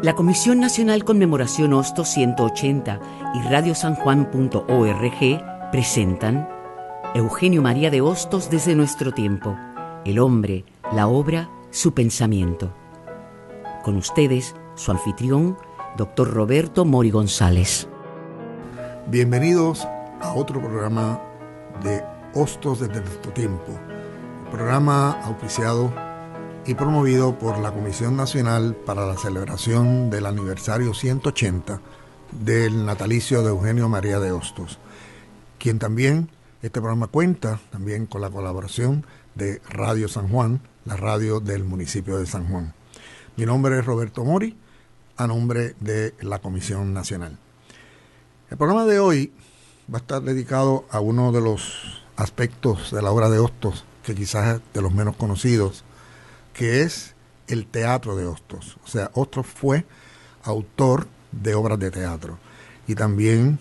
La Comisión Nacional Conmemoración Hostos 180 y radiosanjuan.org presentan Eugenio María de Hostos desde nuestro tiempo, el hombre, la obra, su pensamiento. Con ustedes, su anfitrión, Dr. Roberto Mori González. Bienvenidos a otro programa de Hostos desde nuestro tiempo, programa auspiciado y promovido por la Comisión Nacional para la celebración del aniversario 180 del natalicio de Eugenio María de Hostos, quien también, este programa cuenta también con la colaboración de Radio San Juan, la radio del municipio de San Juan. Mi nombre es Roberto Mori, a nombre de la Comisión Nacional. El programa de hoy va a estar dedicado a uno de los aspectos de la obra de Hostos, que quizás es de los menos conocidos, que es el teatro de Hostos. O sea, Hostos fue autor de obras de teatro y también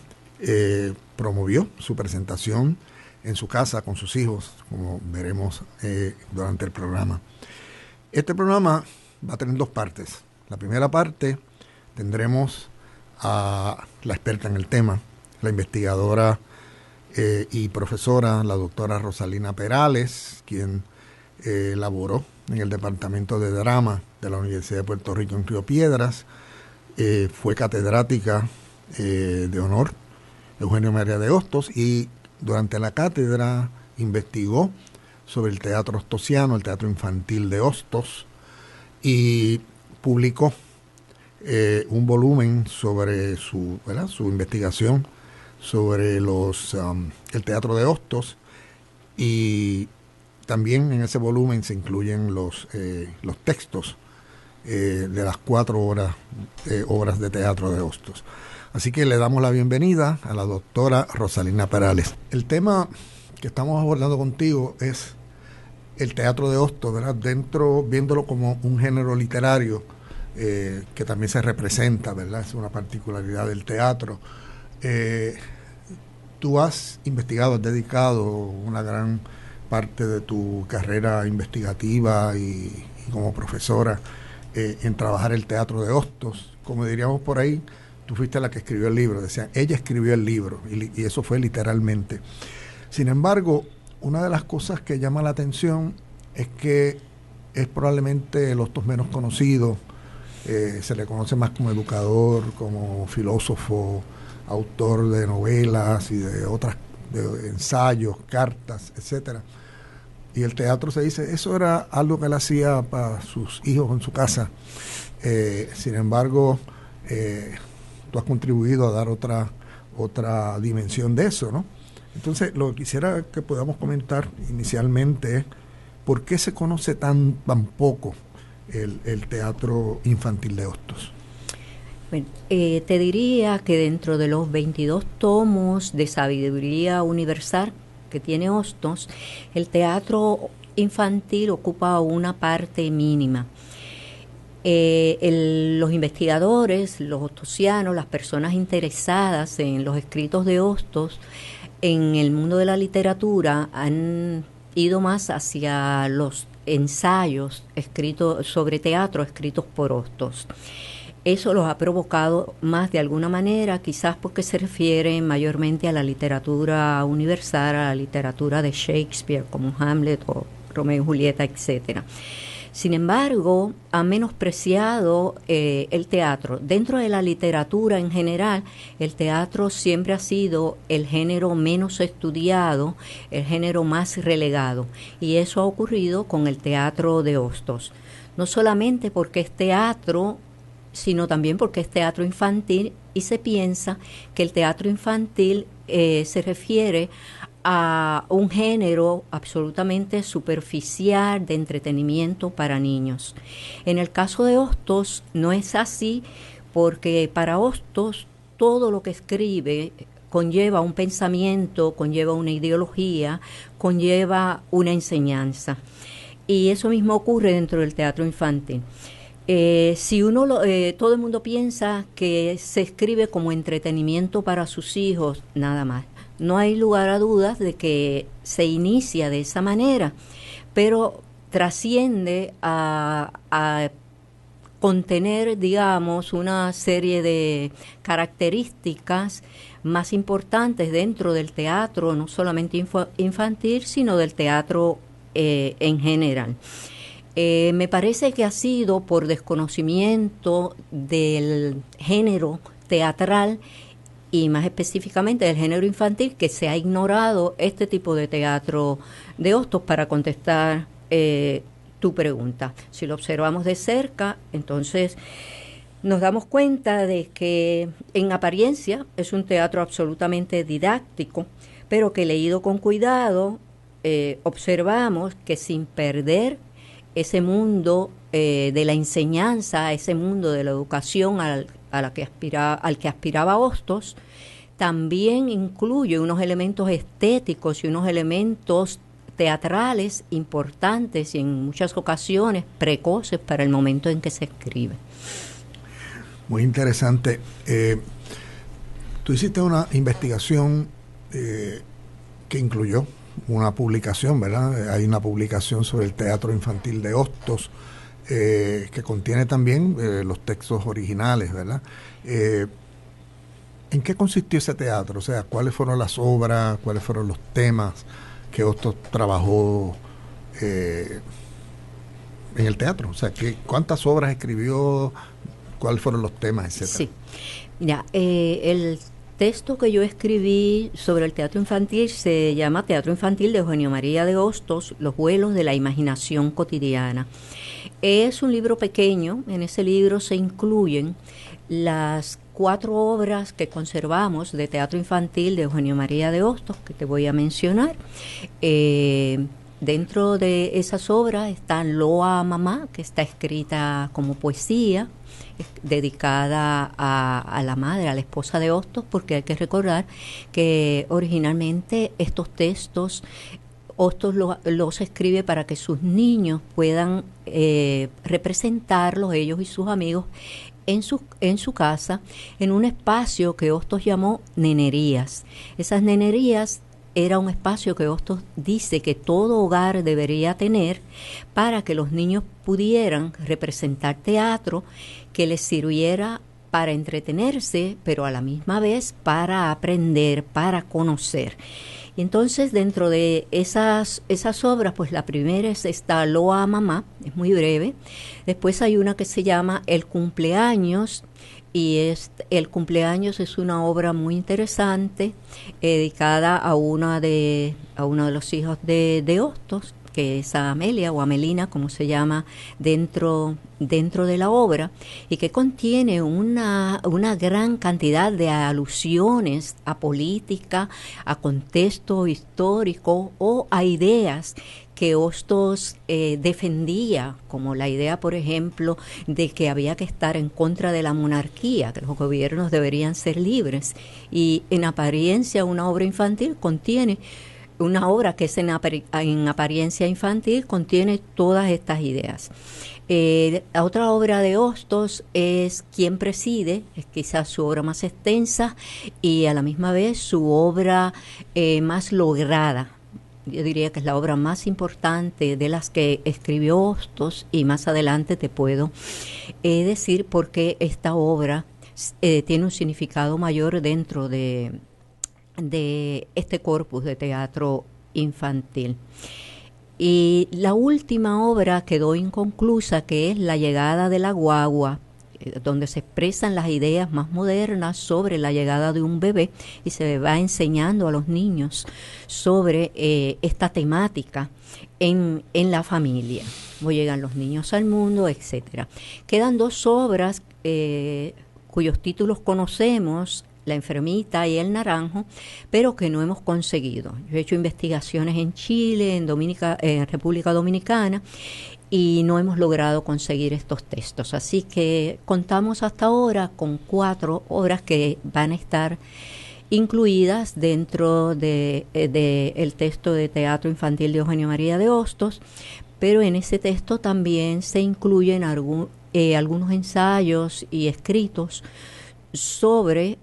promovió su presentación en su casa con sus hijos, como veremos durante el programa. Este programa va a tener dos partes. La primera parte tendremos a la experta en el tema, la investigadora y profesora, la doctora Rosalina Perales, quien laboró en el Departamento de Drama de la Universidad de Puerto Rico en Río Piedras, fue catedrática de honor Eugenio María de Hostos y durante la cátedra investigó sobre el teatro hostosiano, el teatro infantil de Hostos, y publicó un volumen sobre su investigación sobre el teatro de Hostos, y también en ese volumen se incluyen los textos de las 4 obras de teatro de Hostos. Así que le damos la bienvenida a la doctora Rosalina Perales. El tema que estamos abordando contigo es el teatro de Hostos, ¿verdad? Viéndolo como un género literario que también se representa, ¿verdad? Es una particularidad del teatro. Tú has investigado, has dedicado una gran parte de tu carrera investigativa y como profesora en trabajar el teatro de Hostos. Como diríamos por ahí, tú fuiste la que escribió el libro. Decían, ella escribió el libro, y eso fue literalmente. Sin embargo, una de las cosas que llama la atención es que es probablemente el Hostos menos conocido. Se le conoce más como educador, como filósofo, autor de novelas y de ensayos, cartas, etcétera. Y el teatro, se dice, eso era algo que él hacía para sus hijos en su casa. Sin embargo, tú has contribuido a dar otra dimensión de eso, ¿no? Entonces, lo que quisiera que podamos comentar inicialmente es por qué se conoce tan poco el teatro infantil de Hostos. Bueno, te diría que dentro de los 22 tomos de sabiduría universal que tiene Hostos, el teatro infantil ocupa una parte mínima. Los investigadores, los hostosianos, las personas interesadas en los escritos de Hostos en el mundo de la literatura han ido más hacia los ensayos escritos sobre teatro escritos por Hostos. Eso los ha provocado más de alguna manera, quizás porque se refiere mayormente a la literatura universal, a la literatura de Shakespeare, como Hamlet o Romeo y Julieta, etc. Sin embargo, ha menospreciado el teatro. Dentro de la literatura en general, el teatro siempre ha sido el género menos estudiado, el género más relegado. Y eso ha ocurrido con el teatro de Hostos. No solamente porque es teatro, sino también porque es teatro infantil, y se piensa que el teatro infantil se refiere a un género absolutamente superficial de entretenimiento para niños. En el caso de Hostos no es así, porque para Hostos todo lo que escribe conlleva un pensamiento, conlleva una ideología, conlleva una enseñanza. Y eso mismo ocurre dentro del teatro infantil. Todo el mundo piensa que se escribe como entretenimiento para sus hijos, nada más. No hay lugar a dudas de que se inicia de esa manera, pero trasciende a contener, digamos, una serie de características más importantes dentro del teatro, no solamente infantil, sino del teatro en general. Me parece que ha sido por desconocimiento del género teatral y más específicamente del género infantil que se ha ignorado este tipo de teatro de Hostos para contestar tu pregunta. Si lo observamos de cerca, entonces nos damos cuenta de que en apariencia es un teatro absolutamente didáctico, pero que leído con cuidado observamos que sin perder ese mundo de la enseñanza, ese mundo de la educación al que aspiraba Hostos, también incluye unos elementos estéticos y unos elementos teatrales importantes y en muchas ocasiones precoces para el momento en que se escribe. Muy interesante. Tú hiciste una investigación que incluyó una publicación, ¿verdad? Hay una publicación sobre el teatro infantil de Hostos que contiene también los textos originales, ¿verdad? ¿En qué consistió ese teatro? O sea, ¿cuáles fueron las obras, cuáles fueron los temas que Hostos trabajó en el teatro? O sea, ¿cuántas obras escribió? ¿Cuáles fueron los temas, etcétera? Sí. Mira, el texto que yo escribí sobre el teatro infantil se llama Teatro Infantil de Eugenio María de Hostos, Los vuelos de la imaginación cotidiana. Es un libro pequeño. En ese libro se incluyen las 4 obras que conservamos de teatro infantil de Eugenio María de Hostos, que te voy a mencionar. Dentro de esas obras están Loa a Mamá, que está escrita como poesía, dedicada a la madre, a la esposa de Hostos, porque hay que recordar que originalmente estos textos Hostos los escribe para que sus niños puedan representarlos, ellos y sus amigos, en su casa, en un espacio que Hostos llamó nenerías. Esas nenerías era un espacio que Hostos dice que todo hogar debería tener para que los niños pudieran representar teatro que les sirviera para entretenerse, pero a la misma vez para aprender, para conocer. Y entonces dentro de esas obras, pues la primera es esta Loa a Mamá, es muy breve. Después hay una que se llama El cumpleaños, y El cumpleaños es una obra muy interesante dedicada a uno de los hijos de Hostos, que es a Amelia o Amelina, como se llama dentro de la obra, y que contiene una gran cantidad de alusiones a política, a contexto histórico o a ideas que Hostos defendía, como la idea, por ejemplo, de que había que estar en contra de la monarquía, que los gobiernos deberían ser libres. Y en apariencia una obra infantil contiene, una obra que es en apariencia infantil, contiene todas estas ideas. Otra obra de Hostos es Quién preside, es quizás su obra más extensa y a la misma vez su obra más lograda. Yo diría que es la obra más importante de las que escribió Hostos, y más adelante te puedo decir por qué esta obra tiene un significado mayor dentro de este corpus de teatro infantil. Y la última obra quedó inconclusa, que es La llegada de la guagua, donde se expresan las ideas más modernas sobre la llegada de un bebé y se va enseñando a los niños sobre esta temática en la familia, cómo llegan los niños al mundo, etcétera. Quedan 2 obras cuyos títulos conocemos, La enfermita y El naranjo, pero que no hemos conseguido. Yo he hecho investigaciones en Chile, en República Dominicana, y no hemos logrado conseguir estos textos. Así que contamos hasta ahora con 4 obras que van a estar incluidas dentro de el texto de teatro infantil de Eugenio María de Hostos, pero en ese texto también se incluyen algunos ensayos y escritos sobre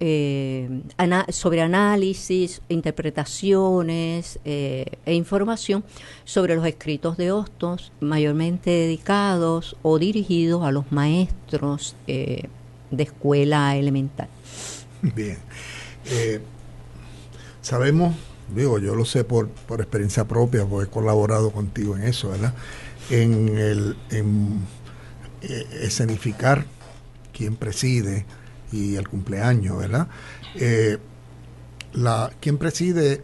análisis, interpretaciones e información sobre los escritos de Hostos, mayormente dedicados o dirigidos a los maestros de escuela elemental. Bien. Sabemos, digo, yo lo sé por experiencia propia, porque he colaborado contigo en eso, ¿verdad? En escenificar quién preside y el cumpleaños, ¿verdad? Quien preside,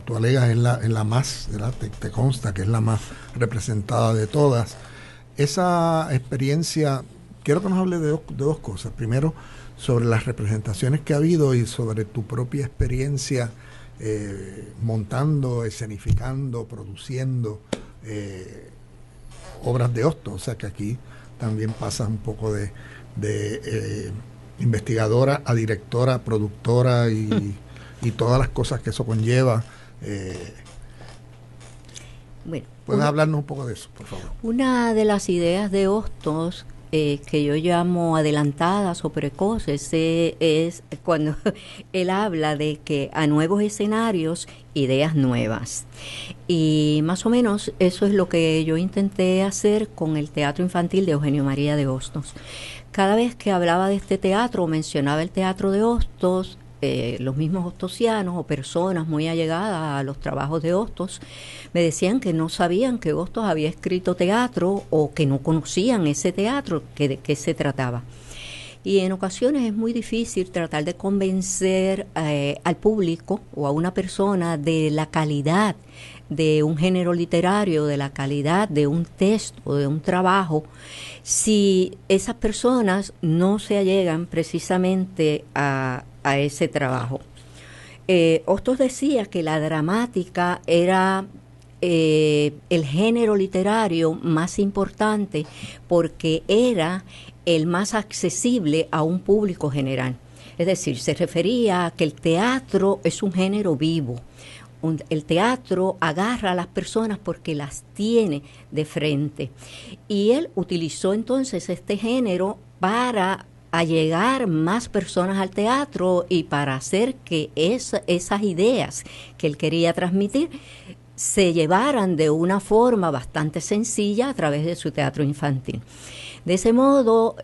tú alegas, es la más, ¿verdad? Te consta que es la más representada de todas. Esa experiencia, quiero que nos hable de dos cosas. Primero, sobre las representaciones que ha habido y sobre tu propia experiencia montando, escenificando, produciendo obras de Hostos. O sea que aquí también pasas un poco de investigadora a directora, productora y todas las cosas que eso conlleva. Bueno, ¿puedes hablarnos un poco de eso, por favor? Una de las ideas de Hostos que yo llamo adelantadas o precoces es cuando él habla de que a nuevos escenarios, ideas nuevas. Y más o menos eso es lo que yo intenté hacer con el teatro infantil de Eugenio María de Hostos. Cada vez que hablaba de este teatro o mencionaba el teatro de Hostos, los mismos hostosianos o personas muy allegadas a los trabajos de Hostos me decían que no sabían que Hostos había escrito teatro o que no conocían ese teatro, que de qué se trataba. Y en ocasiones es muy difícil tratar de convencer al público o a una persona de la calidad de un género literario, de la calidad de un texto, de un trabajo, si esas personas no se allegan precisamente a ese trabajo. Hostos decía que la dramática era el género literario más importante porque era el más accesible a un público general. Es decir, se refería a que el teatro es un género vivo. El teatro agarra a las personas porque las tiene de frente. Y él utilizó entonces este género para allegar más personas al teatro y para hacer que esas ideas que él quería transmitir se llevaran de una forma bastante sencilla a través de su teatro infantil. De ese modo,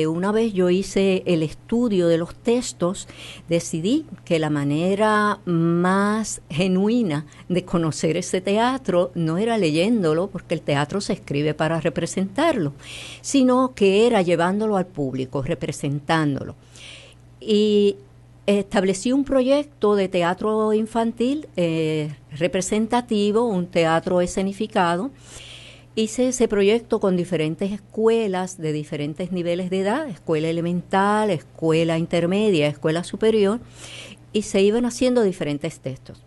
una vez yo hice el estudio de los textos, decidí que la manera más genuina de conocer ese teatro no era leyéndolo, porque el teatro se escribe para representarlo, sino que era llevándolo al público, representándolo. Y establecí un proyecto de teatro infantil representativo, un teatro escenificado. Hice ese proyecto con diferentes escuelas de diferentes niveles de edad, escuela elemental, escuela intermedia, escuela superior, y se iban haciendo diferentes textos.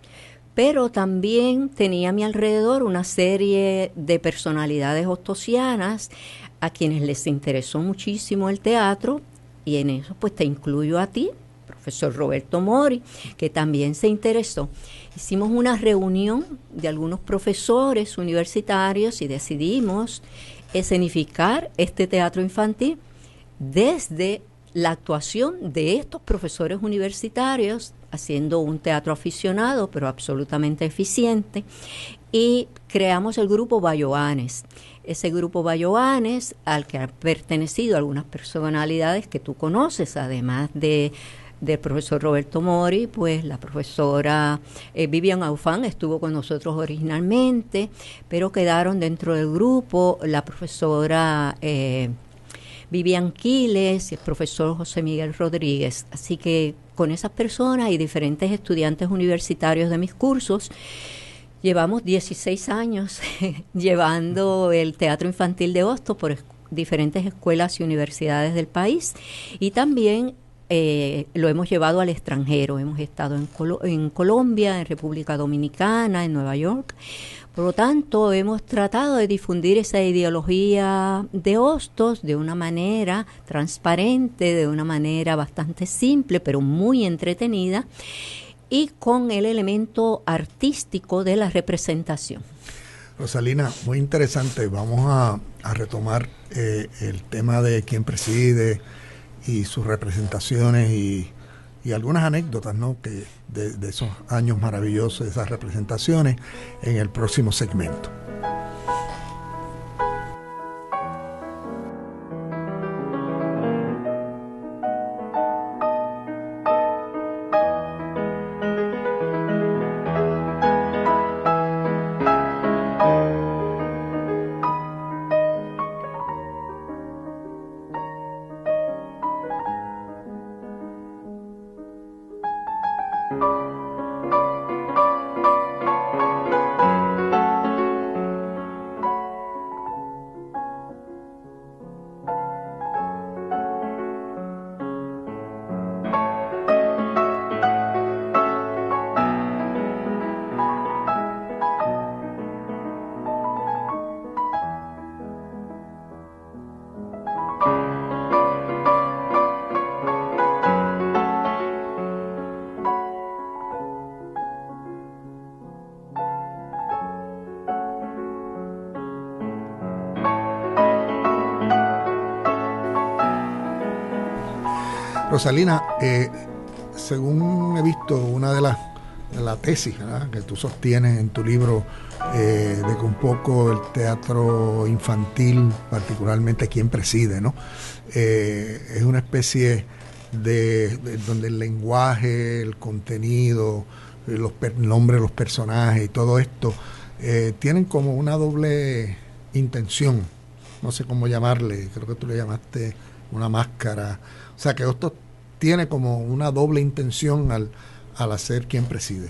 Pero también tenía a mi alrededor una serie de personalidades hostosianas a quienes les interesó muchísimo el teatro, y en eso pues te incluyo a ti, profesor Roberto Mori, que también se interesó. Hicimos una reunión de algunos profesores universitarios y decidimos escenificar este teatro infantil desde la actuación de estos profesores universitarios, haciendo un teatro aficionado, pero absolutamente eficiente, y creamos el grupo Bayoanes. Ese grupo Bayoanes, al que han pertenecido algunas personalidades que tú conoces, además del profesor Roberto Mori, pues la profesora Vivian Aufán estuvo con nosotros originalmente, pero quedaron dentro del grupo la profesora Vivian Quiles y el profesor José Miguel Rodríguez. Así que con esas personas y diferentes estudiantes universitarios de mis cursos, llevamos 16 años llevando el teatro infantil de Hostos por diferentes escuelas y universidades del país, y también lo hemos llevado al extranjero. Hemos estado en Colombia, en República Dominicana, en Nueva York. Por lo tanto, hemos tratado de difundir esa ideología de Hostos de una manera transparente, de una manera bastante simple, pero muy entretenida, y con el elemento artístico de la representación. Rosalina, muy interesante. Vamos a retomar el tema de quién preside y sus representaciones y algunas anécdotas, ¿no?, que de esos años maravillosos, de esas representaciones, en el próximo segmento. Rosalina, según he visto, una de la tesis, ¿verdad?, que tú sostienes en tu libro, de que un poco el teatro infantil, particularmente quien preside, ¿no?, es una especie de donde el lenguaje, el contenido, el nombre de los personajes y todo esto tienen como una doble intención, no sé cómo llamarle, creo que tú le llamaste una máscara. O sea, que esto tiene como una doble intención al hacer quien preside.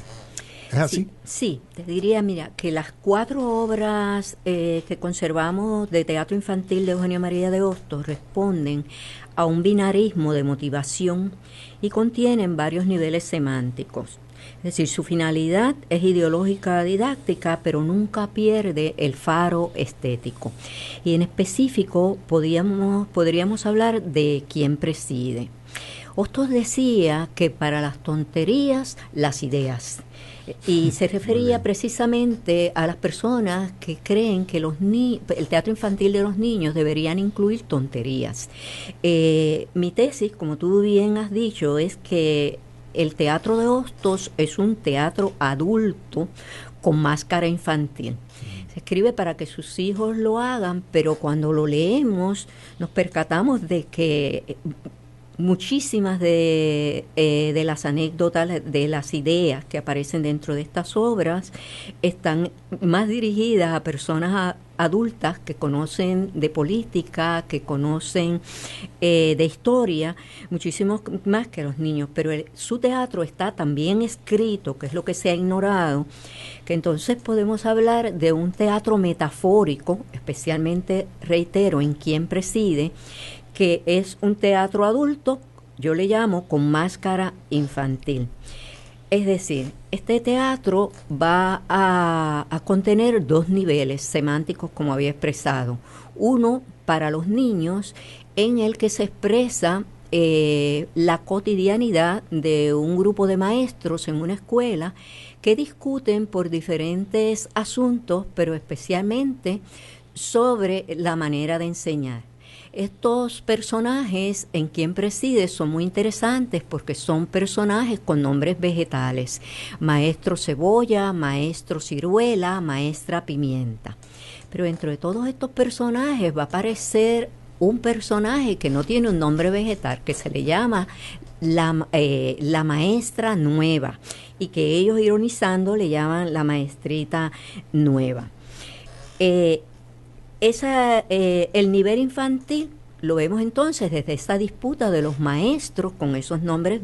¿Es así? Sí, te diría, mira, que las 4 obras que conservamos de teatro infantil de Eugenio María de Hostos responden a un binarismo de motivación y contienen varios niveles semánticos. Es decir, su finalidad es ideológica didáctica, pero nunca pierde el faro estético. Y en específico podríamos hablar de quién preside. Hostos decía que para las tonterías, las ideas. Y se refería precisamente a las personas que creen que el teatro infantil de los niños deberían incluir tonterías. Mi tesis, como tú bien has dicho, es que el teatro de Hostos es un teatro adulto con máscara infantil. Se escribe para que sus hijos lo hagan, pero cuando lo leemos nos percatamos de que muchísimas de las anécdotas, de las ideas que aparecen dentro de estas obras están más dirigidas a personas adultas que conocen de política, que conocen de historia, muchísimo más que los niños, pero su teatro está tan bien escrito, que es lo que se ha ignorado, que entonces podemos hablar de un teatro metafórico, especialmente, reitero, en quien preside, que es un teatro adulto, yo le llamo con máscara infantil. Es decir, este teatro va a contener 2 niveles semánticos, como había expresado. Uno para los niños, en el que se expresa la cotidianidad de un grupo de maestros en una escuela que discuten por diferentes asuntos, pero especialmente sobre la manera de enseñar. Estos personajes en quien preside son muy interesantes porque son personajes con nombres vegetales: maestro cebolla, maestro ciruela, maestra pimienta. Pero dentro de todos estos personajes va a aparecer un personaje que no tiene un nombre vegetal, que se le llama la maestra nueva, y que ellos, ironizando, le llaman la maestrita nueva. El nivel infantil lo vemos entonces desde esta disputa de los maestros con esos nombres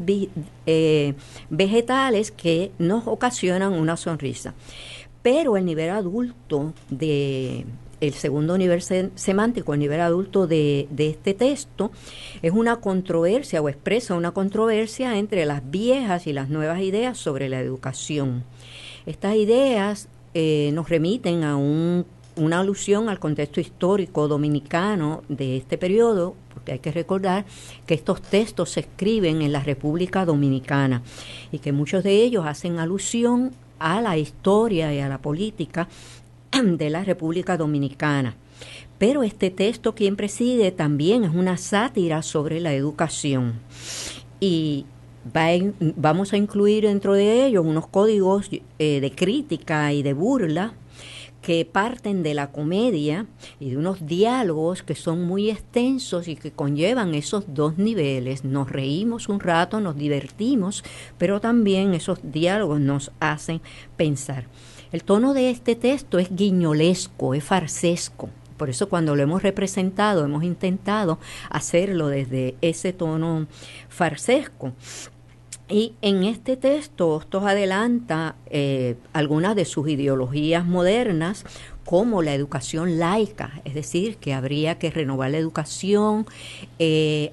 vegetales que nos ocasionan una sonrisa. Pero el nivel adulto el segundo nivel semántico, el nivel adulto de este texto, es una controversia, o expresa una controversia entre las viejas y las nuevas ideas sobre la educación. Estas ideas nos remiten a una alusión al contexto histórico dominicano de este periodo, porque hay que recordar que estos textos se escriben en la República Dominicana y que muchos de ellos hacen alusión a la historia y a la política de la República Dominicana. Pero este texto, ¿Quién preside?, también es una sátira sobre la educación. Y vamos a incluir dentro de ellos unos códigos de crítica y de burla que parten de la comedia y de unos diálogos que son muy extensos y que conllevan esos dos niveles. Nos reímos un rato, nos divertimos, pero también esos diálogos nos hacen pensar. El tono de este texto es guiñolesco, es farsesco. Por eso cuando lo hemos representado, hemos intentado hacerlo desde ese tono farsesco. Y en este texto Hostos adelanta algunas de sus ideologías modernas, como la educación laica, es decir, que habría que renovar la educación,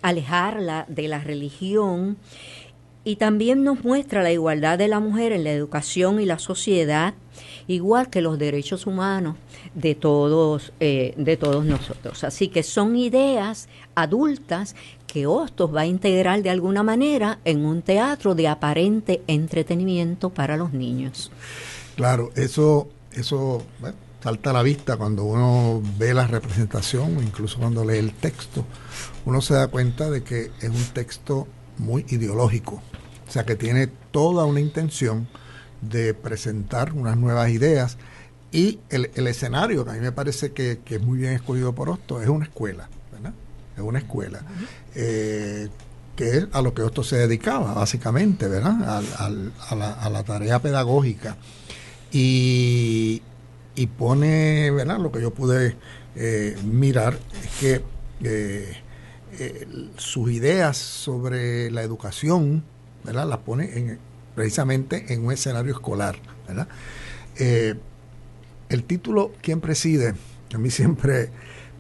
alejarla de la religión, y también nos muestra la igualdad de la mujer en la educación y la sociedad, igual que los derechos humanos de todos nosotros. Así que son ideas adultas que Hostos va a integrar de alguna manera en un teatro de aparente entretenimiento para los niños. Claro, eso bueno, salta a la vista cuando uno ve la representación, o incluso cuando lee el texto. Uno se da cuenta de que es un texto muy ideológico, o sea que tiene toda una intención de presentar unas nuevas ideas, y el escenario, que a mí me parece que es muy bien escogido por Hostos, es una escuela, ¿verdad? Es una escuela, que es a lo que Hostos se dedicaba, básicamente, ¿verdad? A la tarea pedagógica. Y pone, ¿verdad? Lo que yo pude mirar es que sus ideas sobre la educación, ¿verdad?, las pone precisamente en un escenario escolar, ¿verdad? El título ¿Quién preside?, a mí siempre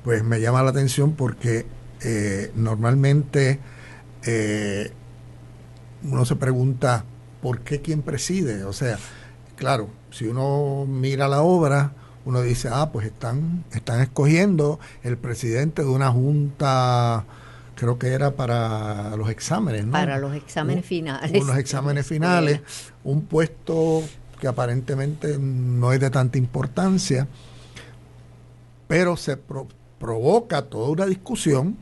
pues me llama la atención porque normalmente uno se pregunta ¿por qué quién preside? O sea, claro, si uno mira la obra, uno dice, pues están escogiendo el presidente de una junta, creo que era para los exámenes, ¿no? Para los exámenes finales. Unos exámenes finales, un puesto que aparentemente no es de tanta importancia, pero se provoca toda una discusión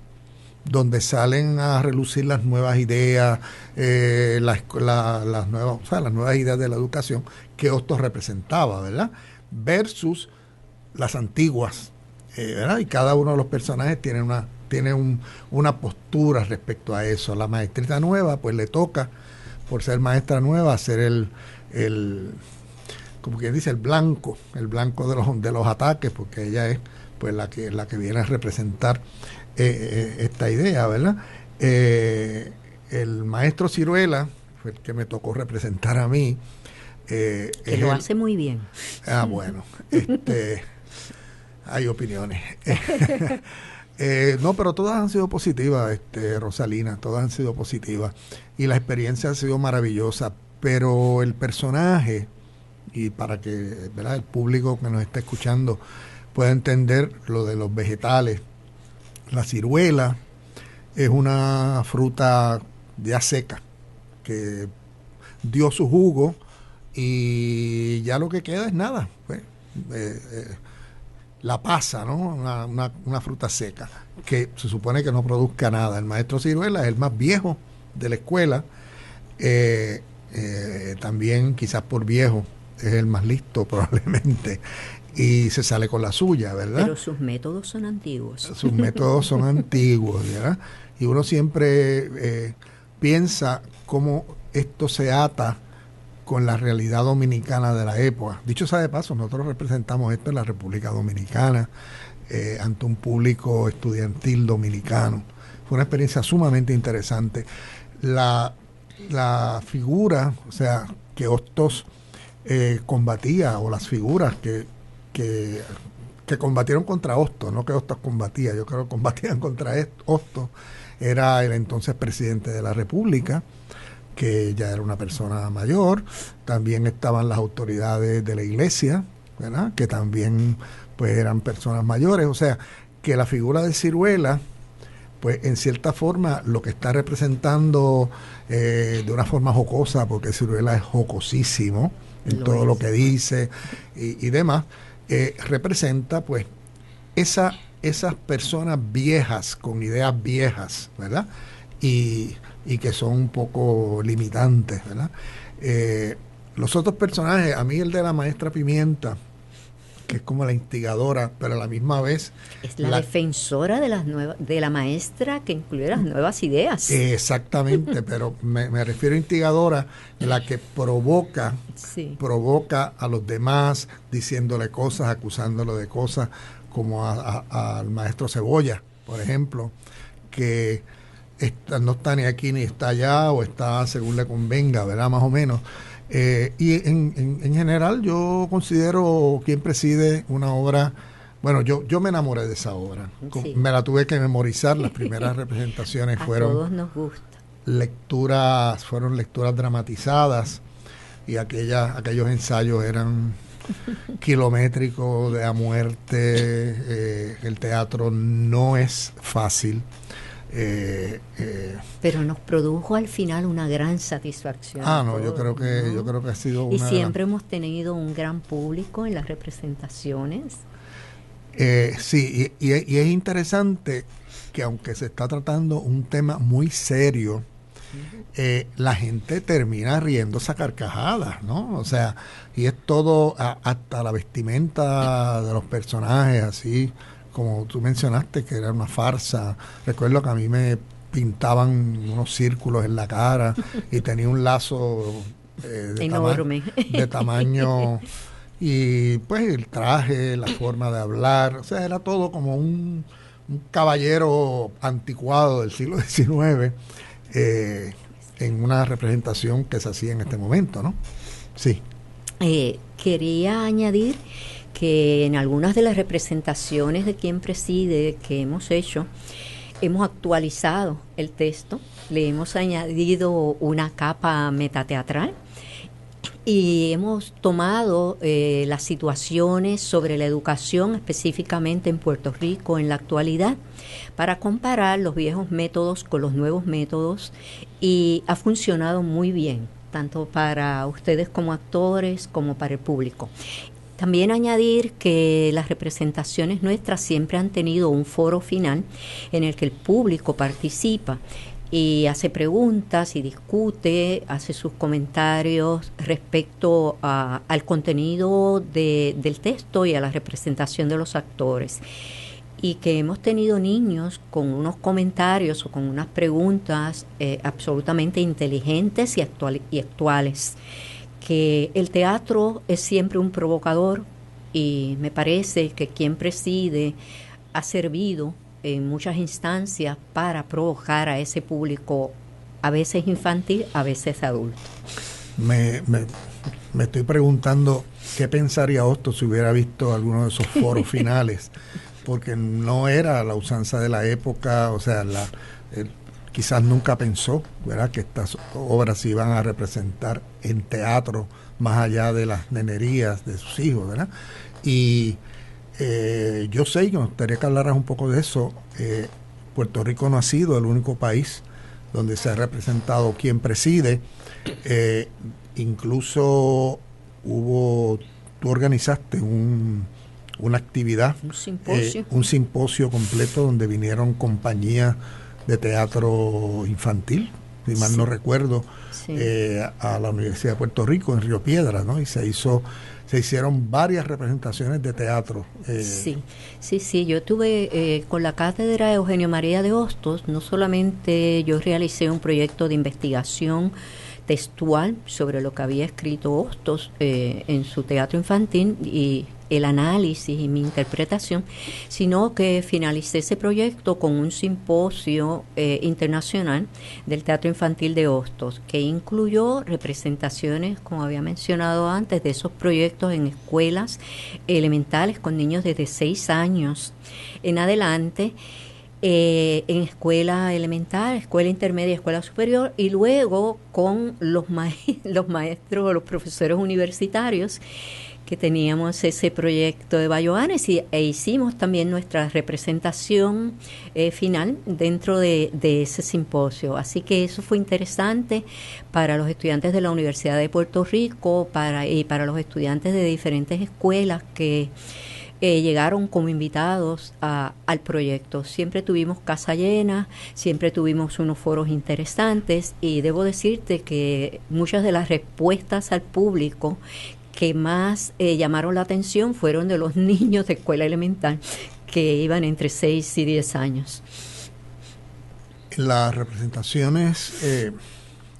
donde salen a relucir las nuevas ideas, las nuevas ideas de la educación que Hostos representaba, ¿verdad? Versus las antiguas, ¿verdad? Y cada uno de los personajes tiene una postura respecto a eso. La maestrita nueva, pues le toca, por ser maestra nueva, ser el como quien dice, el blanco de los ataques, porque ella es pues la que viene a representar esta idea, ¿verdad? El maestro Ciruela fue el que me tocó representar a mí. Que lo hace muy bien. Bueno, hay opiniones. No, pero todas han sido positivas, Rosalina, todas han sido positivas. Y la experiencia ha sido maravillosa, pero el personaje, y para que, ¿verdad?, el público que nos está escuchando pueda entender lo de los vegetales, la ciruela es una fruta ya seca que dio su jugo y ya lo que queda es nada, pues, la pasa, ¿no? Una fruta seca que se supone que no produzca nada. El maestro ciruela es el más viejo de la escuela, también quizás por viejo es el más listo probablemente, y se sale con la suya, ¿verdad? Pero sus métodos son antiguos. Sus métodos son antiguos, ¿verdad? Y uno siempre piensa cómo esto se ata con la realidad dominicana de la época. Dicho sea de paso, nosotros representamos esto en la República Dominicana, ante un público estudiantil dominicano. Fue una experiencia sumamente interesante. La figura, o sea, que Hostos combatía, o las figuras que combatieron contra Hostos, no que Hostos combatía, yo creo que combatían contra Hostos, era el entonces presidente de la República, que ya era una persona mayor. También estaban las autoridades de la iglesia, ¿verdad?, que también pues eran personas mayores. O sea, que la figura de Ciruela, pues en cierta forma lo que está representando de una forma jocosa, porque Ciruela es jocosísimo en todo lo que dice y demás, representa pues esas personas viejas, con ideas viejas, ¿verdad? Y que son un poco limitantes, ¿verdad? Los otros personajes, a mí el de la maestra Pimienta, que es como la instigadora, pero a la misma vez es la defensora de la maestra que incluye las nuevas ideas. Exactamente, pero me refiero a instigadora, la que provoca a los demás, diciéndole cosas, acusándolo de cosas, como al maestro Cebolla, por ejemplo, que no está ni aquí ni está allá, o está según le convenga, ¿verdad? Más o menos. Y en general yo considero Quién preside una obra, bueno, yo me enamoré de esa obra, sí. Me la tuve que memorizar, las primeras representaciones fueron todos nos gusta. Fueron lecturas dramatizadas, y aquellos ensayos eran kilométricos de a muerte. El teatro no es fácil. Pero nos produjo al final una gran satisfacción. Yo creo que ha sido una. Y siempre hemos tenido un gran público en las representaciones. Sí, y es interesante que, aunque se está tratando un tema muy serio, la gente termina riéndose a carcajadas, ¿no? O sea, y es todo, hasta la vestimenta de los personajes, así como tú mencionaste, que era una farsa. Recuerdo que a mí me pintaban unos círculos en la cara y tenía un lazo enorme de tamaño, y pues el traje, la forma de hablar, o sea, era todo como un caballero anticuado del siglo XIX, en una representación que se hacía en este momento, ¿no? Sí. Quería añadir que en algunas de las representaciones de Quién preside que hemos hecho, hemos actualizado el texto, le hemos añadido una capa metateatral y hemos tomado las situaciones sobre la educación, específicamente en Puerto Rico en la actualidad, para comparar los viejos métodos con los nuevos métodos, y ha funcionado muy bien, tanto para ustedes como actores como para el público. También añadir que las representaciones nuestras siempre han tenido un foro final en el que el público participa y hace preguntas y discute, hace sus comentarios respecto al contenido del texto y a la representación de los actores. Y que hemos tenido niños con unos comentarios o con unas preguntas absolutamente inteligentes y actuales. Que el teatro es siempre un provocador, y me parece que Quién preside ha servido en muchas instancias para provocar a ese público, a veces infantil, a veces adulto. Me estoy preguntando qué pensaría Hostos si hubiera visto alguno de esos foros finales, porque no era la usanza de la época, o sea, quizás nunca pensó, ¿verdad?, que estas obras se iban a representar en teatro más allá de las nenerías de sus hijos, ¿verdad? Y yo sé, y me gustaría que hablaras un poco de eso. Puerto Rico no ha sido el único país donde se ha representado Quién preside. Incluso tú organizaste una actividad, un simposio completo donde vinieron compañías de teatro infantil, si mal no recuerdo, a la Universidad de Puerto Rico en Río Piedras, ¿no? Y se hicieron varias representaciones de teatro. Sí, yo tuve con la cátedra Eugenio María de Hostos, no solamente yo realicé un proyecto de investigación textual sobre lo que había escrito Hostos en su teatro infantil y el análisis y mi interpretación, sino que finalicé ese proyecto con un simposio internacional del teatro infantil de Hostos, que incluyó representaciones, como había mencionado antes, de esos proyectos en escuelas elementales con niños desde 6 años en adelante, en escuela elemental, escuela intermedia, escuela superior, y luego con los maestros o los profesores universitarios que teníamos ese proyecto de Bayoanes, e hicimos también nuestra representación final dentro de ese simposio. Así que eso fue interesante para los estudiantes de la Universidad de Puerto Rico y para los estudiantes de diferentes escuelas que llegaron como invitados al proyecto. Siempre tuvimos casa llena, siempre tuvimos unos foros interesantes y debo decirte que muchas de las respuestas al público que más llamaron la atención fueron de los niños de escuela elemental que iban entre 6 y 10 años. Las representaciones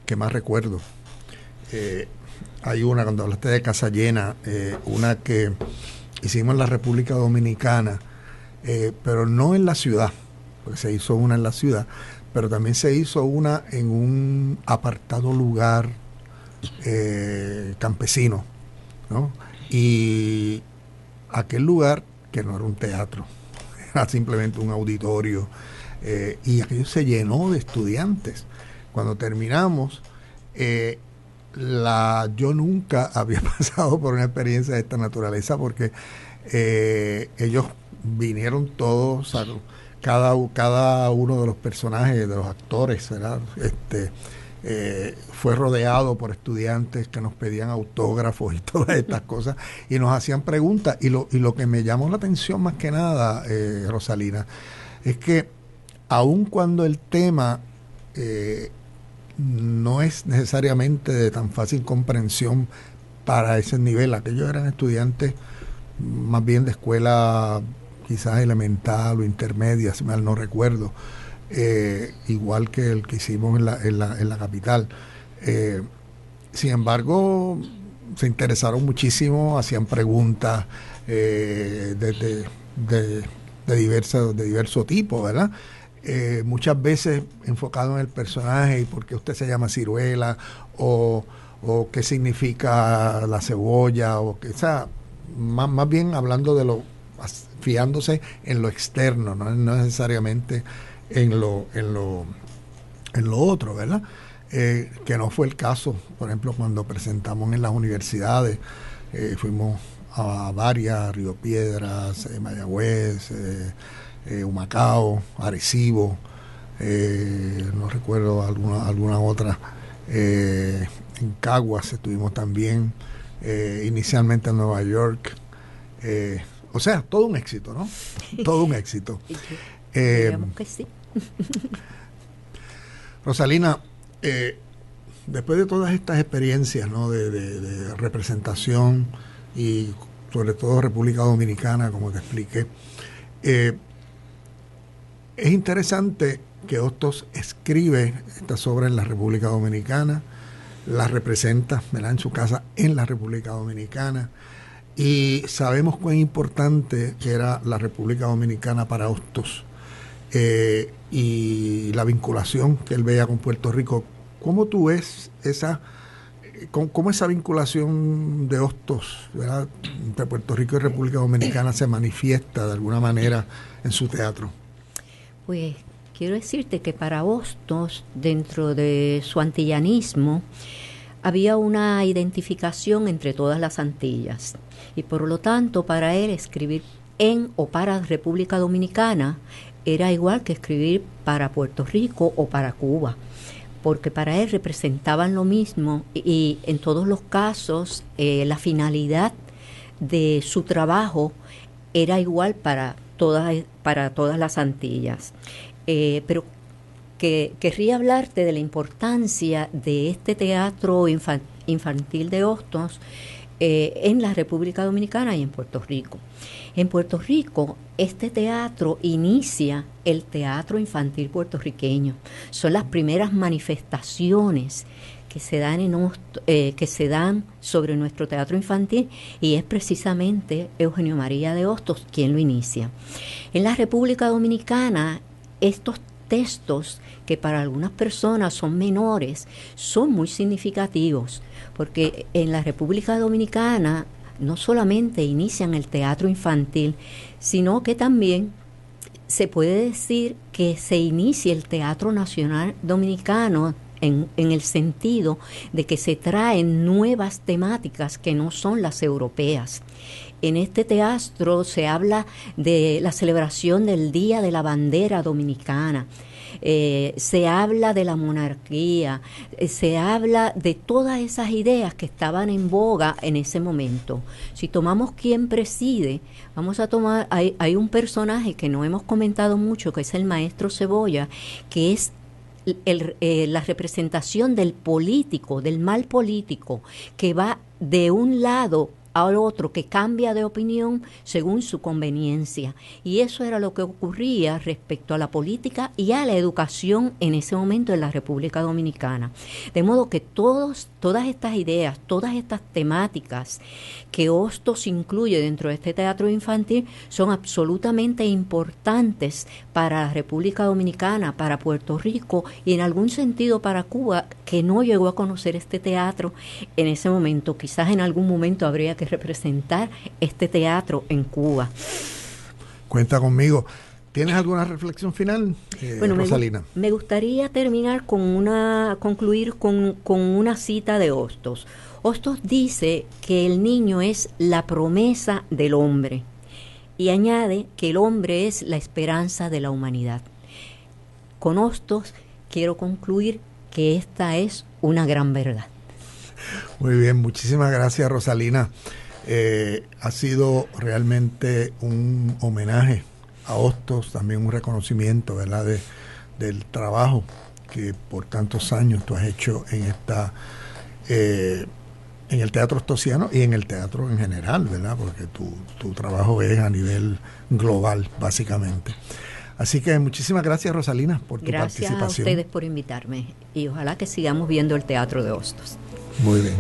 que más recuerdo, hay una, cuando hablaste de casa llena, una que hicimos en la República Dominicana, pero no en la ciudad, porque se hizo una en la ciudad, pero también se hizo una en un apartado lugar campesino, ¿no? Y aquel lugar, que no era un teatro, era simplemente un auditorio, y aquello se llenó de estudiantes. Cuando terminamos, yo nunca había pasado por una experiencia de esta naturaleza, porque ellos vinieron todos, cada uno de los personajes, de los actores, ¿verdad? Fue rodeado por estudiantes que nos pedían autógrafos y todas estas cosas, y nos hacían preguntas, y lo que me llamó la atención más que nada, Rosalina, es que aun cuando el tema no es necesariamente de tan fácil comprensión para ese nivel, aquellos eran estudiantes más bien de escuela quizás elemental o intermedia, si mal no recuerdo, igual que el que hicimos en la capital. Sin embargo, se interesaron muchísimo, hacían preguntas de diverso tipo, ¿verdad? Muchas veces enfocado en el personaje y por qué usted se llama Ciruela, o qué significa la cebolla, o que, o sea, más bien hablando fiándose en lo externo, no necesariamente en lo otro, ¿verdad? Que no fue el caso, por ejemplo, cuando presentamos en las universidades, fuimos a varias, Río Piedras, Mayagüez, Humacao, Arecibo, no recuerdo alguna otra, en Caguas estuvimos también, inicialmente en Nueva York, o sea, todo un éxito, ¿no? Todo un éxito. Digamos que sí. Rosalina, después de todas estas experiencias, ¿no?, de representación y sobre todo República Dominicana, como te expliqué, es interesante que Hostos escribe estas obras en la República Dominicana, las representa, ¿verdad?, en su casa en la República Dominicana, y sabemos cuán importante era la República Dominicana para Hostos, y la vinculación que él veía con Puerto Rico. ¿Cómo tú ves cómo esa vinculación de Hostos, ¿verdad?, entre Puerto Rico y República Dominicana se manifiesta de alguna manera en su teatro? Pues quiero decirte que para Hostos, dentro de su antillanismo, había una identificación entre todas las Antillas, y por lo tanto para él escribir en o para República Dominicana era igual que escribir para Puerto Rico o para Cuba, porque para él representaban lo mismo, y en todos los casos la finalidad de su trabajo era igual para todas las Antillas. Pero querría hablarte de la importancia de este teatro infantil de Hostos en la República Dominicana y en Puerto Rico. En Puerto Rico, este teatro inicia el teatro infantil puertorriqueño. Son las primeras manifestaciones que se dan sobre nuestro teatro infantil, y es precisamente Eugenio María de Hostos quien lo inicia. En la República Dominicana, estos textos, que para algunas personas son menores, son muy significativos, porque en la República Dominicana no solamente inician el teatro infantil, sino que también se puede decir que se inicia el Teatro Nacional Dominicano en el sentido de que se traen nuevas temáticas que no son las europeas. En este teatro se habla de la celebración del Día de la Bandera Dominicana, se habla de la monarquía, se habla de todas esas ideas que estaban en boga en ese momento. Si tomamos quién preside, vamos a tomar, hay un personaje que no hemos comentado mucho, que es el maestro Cebolla, que es la representación del político, del mal político, que va de un lado al otro, que cambia de opinión según su conveniencia. Y eso era lo que ocurría respecto a la política y a la educación en ese momento en la República Dominicana. De modo que todas estas ideas, todas estas temáticas que Hostos incluye dentro de este teatro infantil son absolutamente importantes para la República Dominicana, para Puerto Rico y en algún sentido para Cuba, que no llegó a conocer este teatro en ese momento. Quizás en algún momento habría que representar este teatro en Cuba. Cuenta conmigo. ¿Tienes alguna reflexión final, bueno, Rosalina? Me gustaría terminar concluir con una cita de Hostos. Hostos dice que el niño es la promesa del hombre y añade que el hombre es la esperanza de la humanidad. Con Hostos quiero concluir que esta es una gran verdad. Muy bien, muchísimas gracias, Rosalina. Ha sido realmente un homenaje a Hostos, también un reconocimiento, ¿verdad?, del trabajo que por tantos años tú has hecho en el teatro hostosiano y en el teatro en general, ¿verdad?, porque tu trabajo es a nivel global, básicamente. Así que muchísimas gracias, Rosalina, por tu participación. Gracias a ustedes por invitarme y ojalá que sigamos viendo el teatro de Hostos. Muy bien.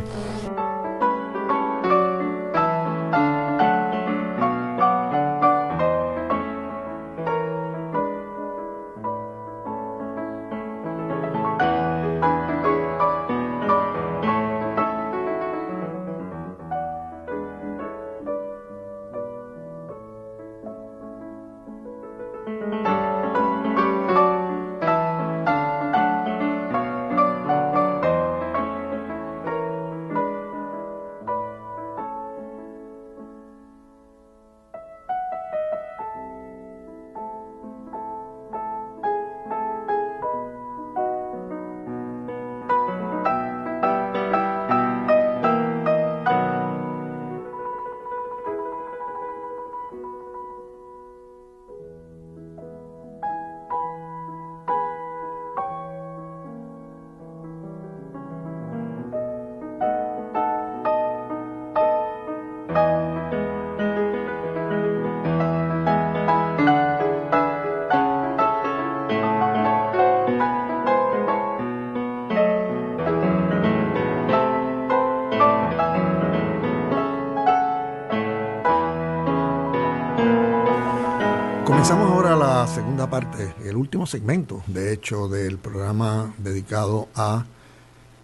Comenzamos ahora la segunda parte, el último segmento, de hecho, del programa dedicado a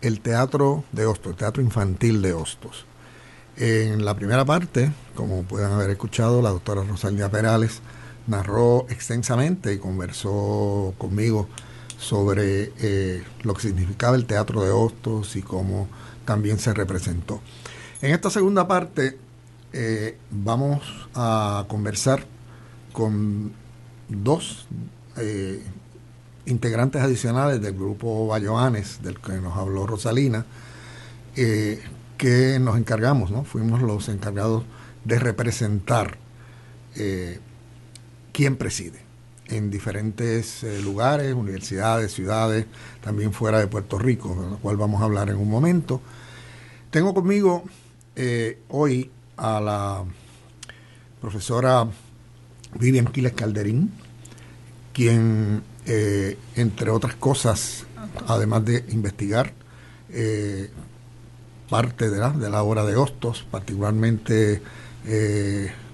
el teatro de Hostos, el teatro infantil de Hostos. En la primera parte, como pueden haber escuchado, la doctora Rosalía Perales narró extensamente y conversó conmigo sobre lo que significaba el teatro de Hostos y cómo también se representó. En esta segunda parte vamos a conversar con dos integrantes adicionales del grupo Bayoanes, del que nos habló Rosalina, que nos encargamos, ¿no? Fuimos los encargados de representar quién preside en diferentes lugares, universidades, ciudades, también fuera de Puerto Rico, de lo cual vamos a hablar en un momento. Tengo conmigo hoy a la profesora Vivian Quiles Calderín, quien, entre otras cosas, además de investigar parte de la obra de Hostos, particularmente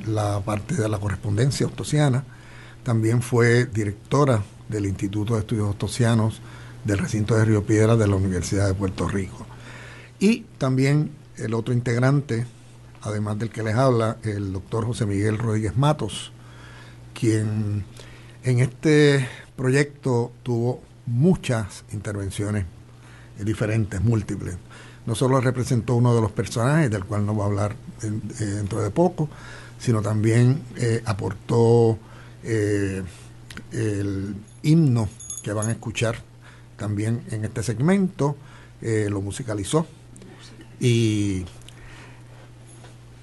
la parte de la correspondencia hostosiana, también fue directora del Instituto de Estudios Hostosianos del recinto de Río Piedras de la Universidad de Puerto Rico. Y también el otro integrante, además del que les habla, el doctor José Miguel Rodríguez Matos, quien en este proyecto tuvo muchas intervenciones diferentes, múltiples. No solo representó uno de los personajes, del cual nos va a hablar dentro de poco, sino también aportó el himno que van a escuchar también en este segmento, lo musicalizó. Y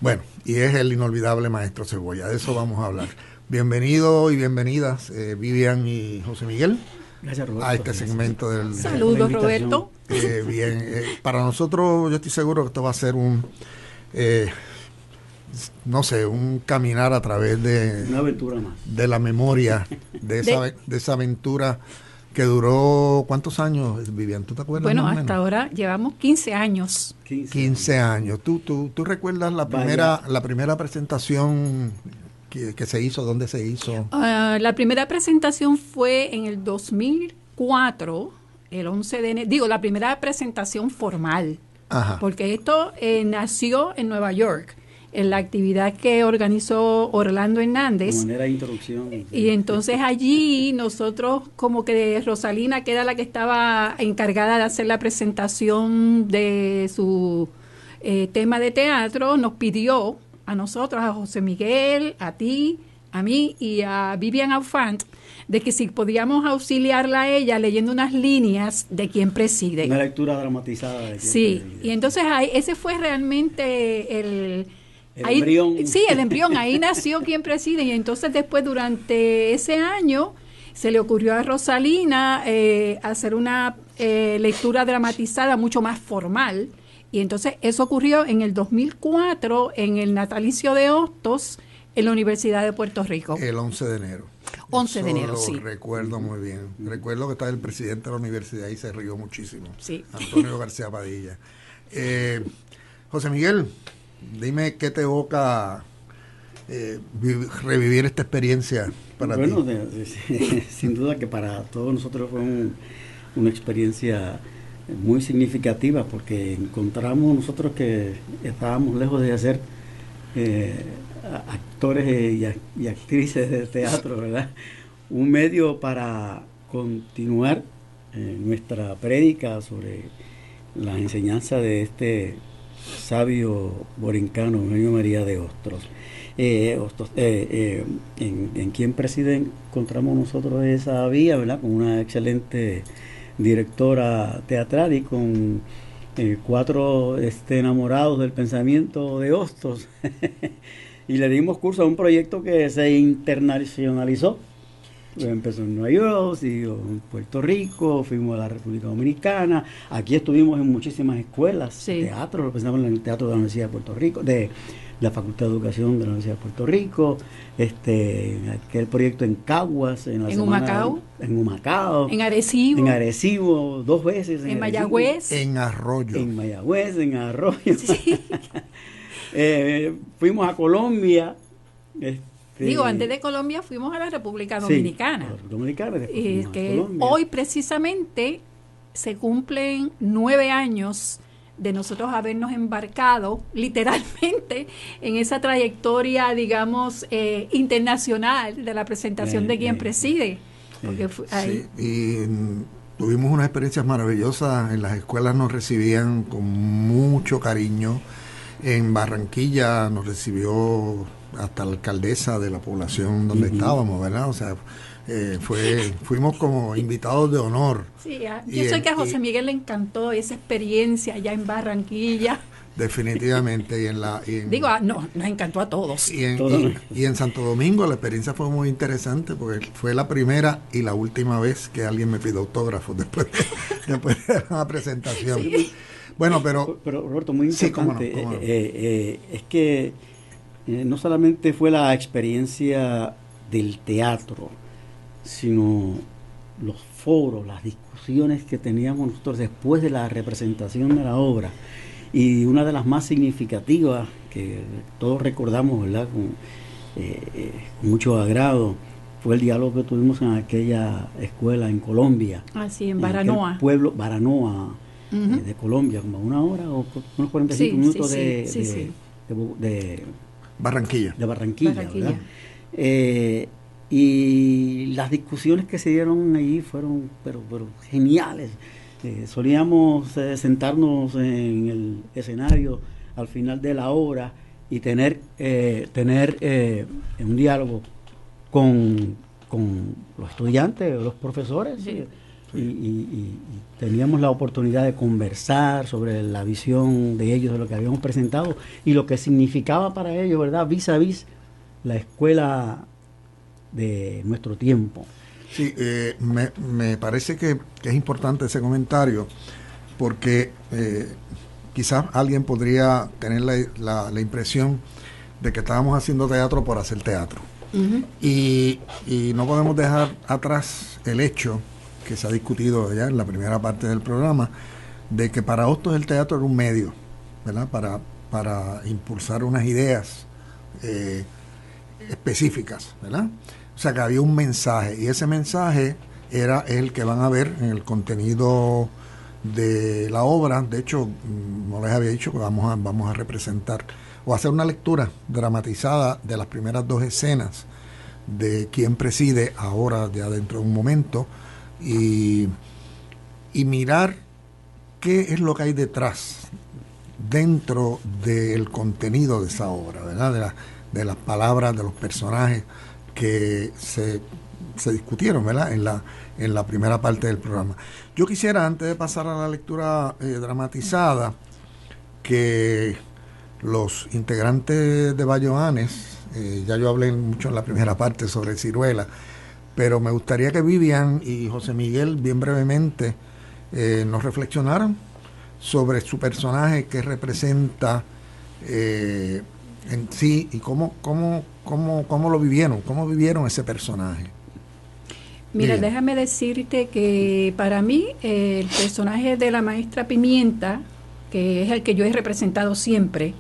bueno, y es el inolvidable Maestro Cebolla. De eso vamos a hablar. Bienvenidos y bienvenidas, Vivian y José Miguel. Gracias, Roberto, a este segmento del... Saludos, Roberto. Bien, para nosotros yo estoy seguro que esto va a ser un, no sé, un caminar a través de... Una aventura más. De la memoria, de esa aventura que duró, ¿cuántos años, Vivian? ¿Tú te acuerdas? Bueno, hasta ahora llevamos 15 años. 15 años. ¿Tú recuerdas la primera presentación que se hizo? ¿Dónde se hizo? La primera presentación fue en el 2004, el 11 de enero. Digo, la primera presentación formal. Ajá. Porque esto nació en Nueva York, en la actividad que organizó Orlando Hernández. De manera de introducción. Y entonces allí nosotros, como que Rosalina, que era la que estaba encargada de hacer la presentación de su tema de teatro, nos pidió a nosotros, a José Miguel, a ti, a mí y a Vivian Aufant, de que si podíamos auxiliarla a ella leyendo unas líneas de Quién Preside. Una lectura dramatizada de Sí, y entonces ese fue realmente el embrión. Sí, el embrión, ahí nació Quién Preside, y entonces después durante ese año se le ocurrió a Rosalina hacer una lectura dramatizada mucho más formal. Y entonces eso ocurrió en el 2004 en el natalicio de Hostos en la Universidad de Puerto Rico. El 11 de enero. 11 de enero, lo sí. Recuerdo muy bien. Recuerdo que estaba el presidente de la universidad y se rió muchísimo. Sí. Antonio García Padilla. José Miguel, dime qué te evoca revivir esta experiencia para ti. Bueno, sin duda que para todos nosotros fue una experiencia muy significativa, porque encontramos nosotros que estábamos lejos de ser actores y actrices de teatro, ¿verdad? Un medio para continuar nuestra prédica sobre la enseñanza de este sabio borincano, Eugenio María de Hostos. En Quién Preside encontramos nosotros esa vía, ¿verdad? Con una excelente directora teatral y con 4 enamorados del pensamiento de Hostos. Y le dimos curso a un proyecto que se internacionalizó. Empezó en Nueva York, siguió en Puerto Rico, fuimos a la República Dominicana. Aquí estuvimos en muchísimas escuelas de teatro, lo pensamos en el Teatro de la Universidad de Puerto Rico, de la Facultad de Educación de la Universidad de Puerto Rico, aquel proyecto en Caguas, en Humacao, en Arecibo 2 veces, en Mayagüez, en Arroyo, en Arroyo. Sí. Fuimos a Colombia. Digo, antes de Colombia fuimos a la República Dominicana. Y que hoy precisamente se cumplen 9 años de nosotros habernos embarcado literalmente en esa trayectoria, digamos, internacional de la presentación de Quién Preside. Porque ahí. Sí, y tuvimos unas experiencias maravillosas. En las escuelas nos recibían con mucho cariño. En Barranquilla nos recibió hasta la alcaldesa de la población donde estábamos, ¿verdad? O sea, fuimos como invitados de honor. Sí, yo sé que a José Miguel le encantó esa experiencia allá en Barranquilla. Definitivamente. Nos encantó a todos. Y en Santo Domingo la experiencia fue muy interesante porque fue la primera y la última vez que alguien me pidió autógrafos después de la presentación. Sí. Bueno, pero Roberto, muy importante, sí, cómo no. Es que no solamente fue la experiencia del teatro, sino los foros, las discusiones que teníamos nosotros después de la representación de la obra. Y una de las más significativas que todos recordamos, ¿verdad? Con mucho agrado, fue el diálogo que tuvimos en aquella escuela en Colombia. Así, en Baranoa. Pueblo Baranoa. De Colombia, como 1 hora o unos 45 minutos de Barranquilla. De Barranquilla. ¿Verdad? Y las discusiones que se dieron allí fueron pero geniales. Solíamos sentarnos en el escenario al final de la obra y tener un diálogo con con los estudiantes o los profesores. Sí. Y teníamos la oportunidad de conversar sobre la visión de ellos de lo que habíamos presentado y lo que significaba para ellos, ¿verdad? Vis a vis la escuela de nuestro tiempo. Sí, me parece que es importante ese comentario porque quizás alguien podría tener la impresión de que estábamos haciendo teatro por hacer teatro. Uh-huh. Y no podemos dejar atrás el hecho que se ha discutido ya en la primera parte del programa, de que para Hostos el teatro era un medio, ¿verdad? Para impulsar unas ideas específicas, ¿verdad? O sea, que había un mensaje, y ese mensaje era el que van a ver en el contenido de la obra. De hecho, no les había dicho que vamos a representar o hacer una lectura dramatizada de las primeras 2 escenas de Quién preside, ahora ya dentro de un momento, y mirar qué es lo que hay detrás, dentro del contenido de esa obra, ¿verdad? De las palabras, de los personajes que se discutieron, ¿verdad? En la primera parte del programa. Yo quisiera, antes de pasar a la lectura dramatizada, que los integrantes de Bayoanes, ya yo hablé mucho en la primera parte sobre Ciruela, pero me gustaría que Vivian y José Miguel, bien brevemente, nos reflexionaran sobre su personaje, que representa en sí, y cómo lo vivieron, cómo vivieron ese personaje. Mira, Bien. déjame decirte que para mí el personaje de la maestra Pimienta, que es el que yo he representado siempre,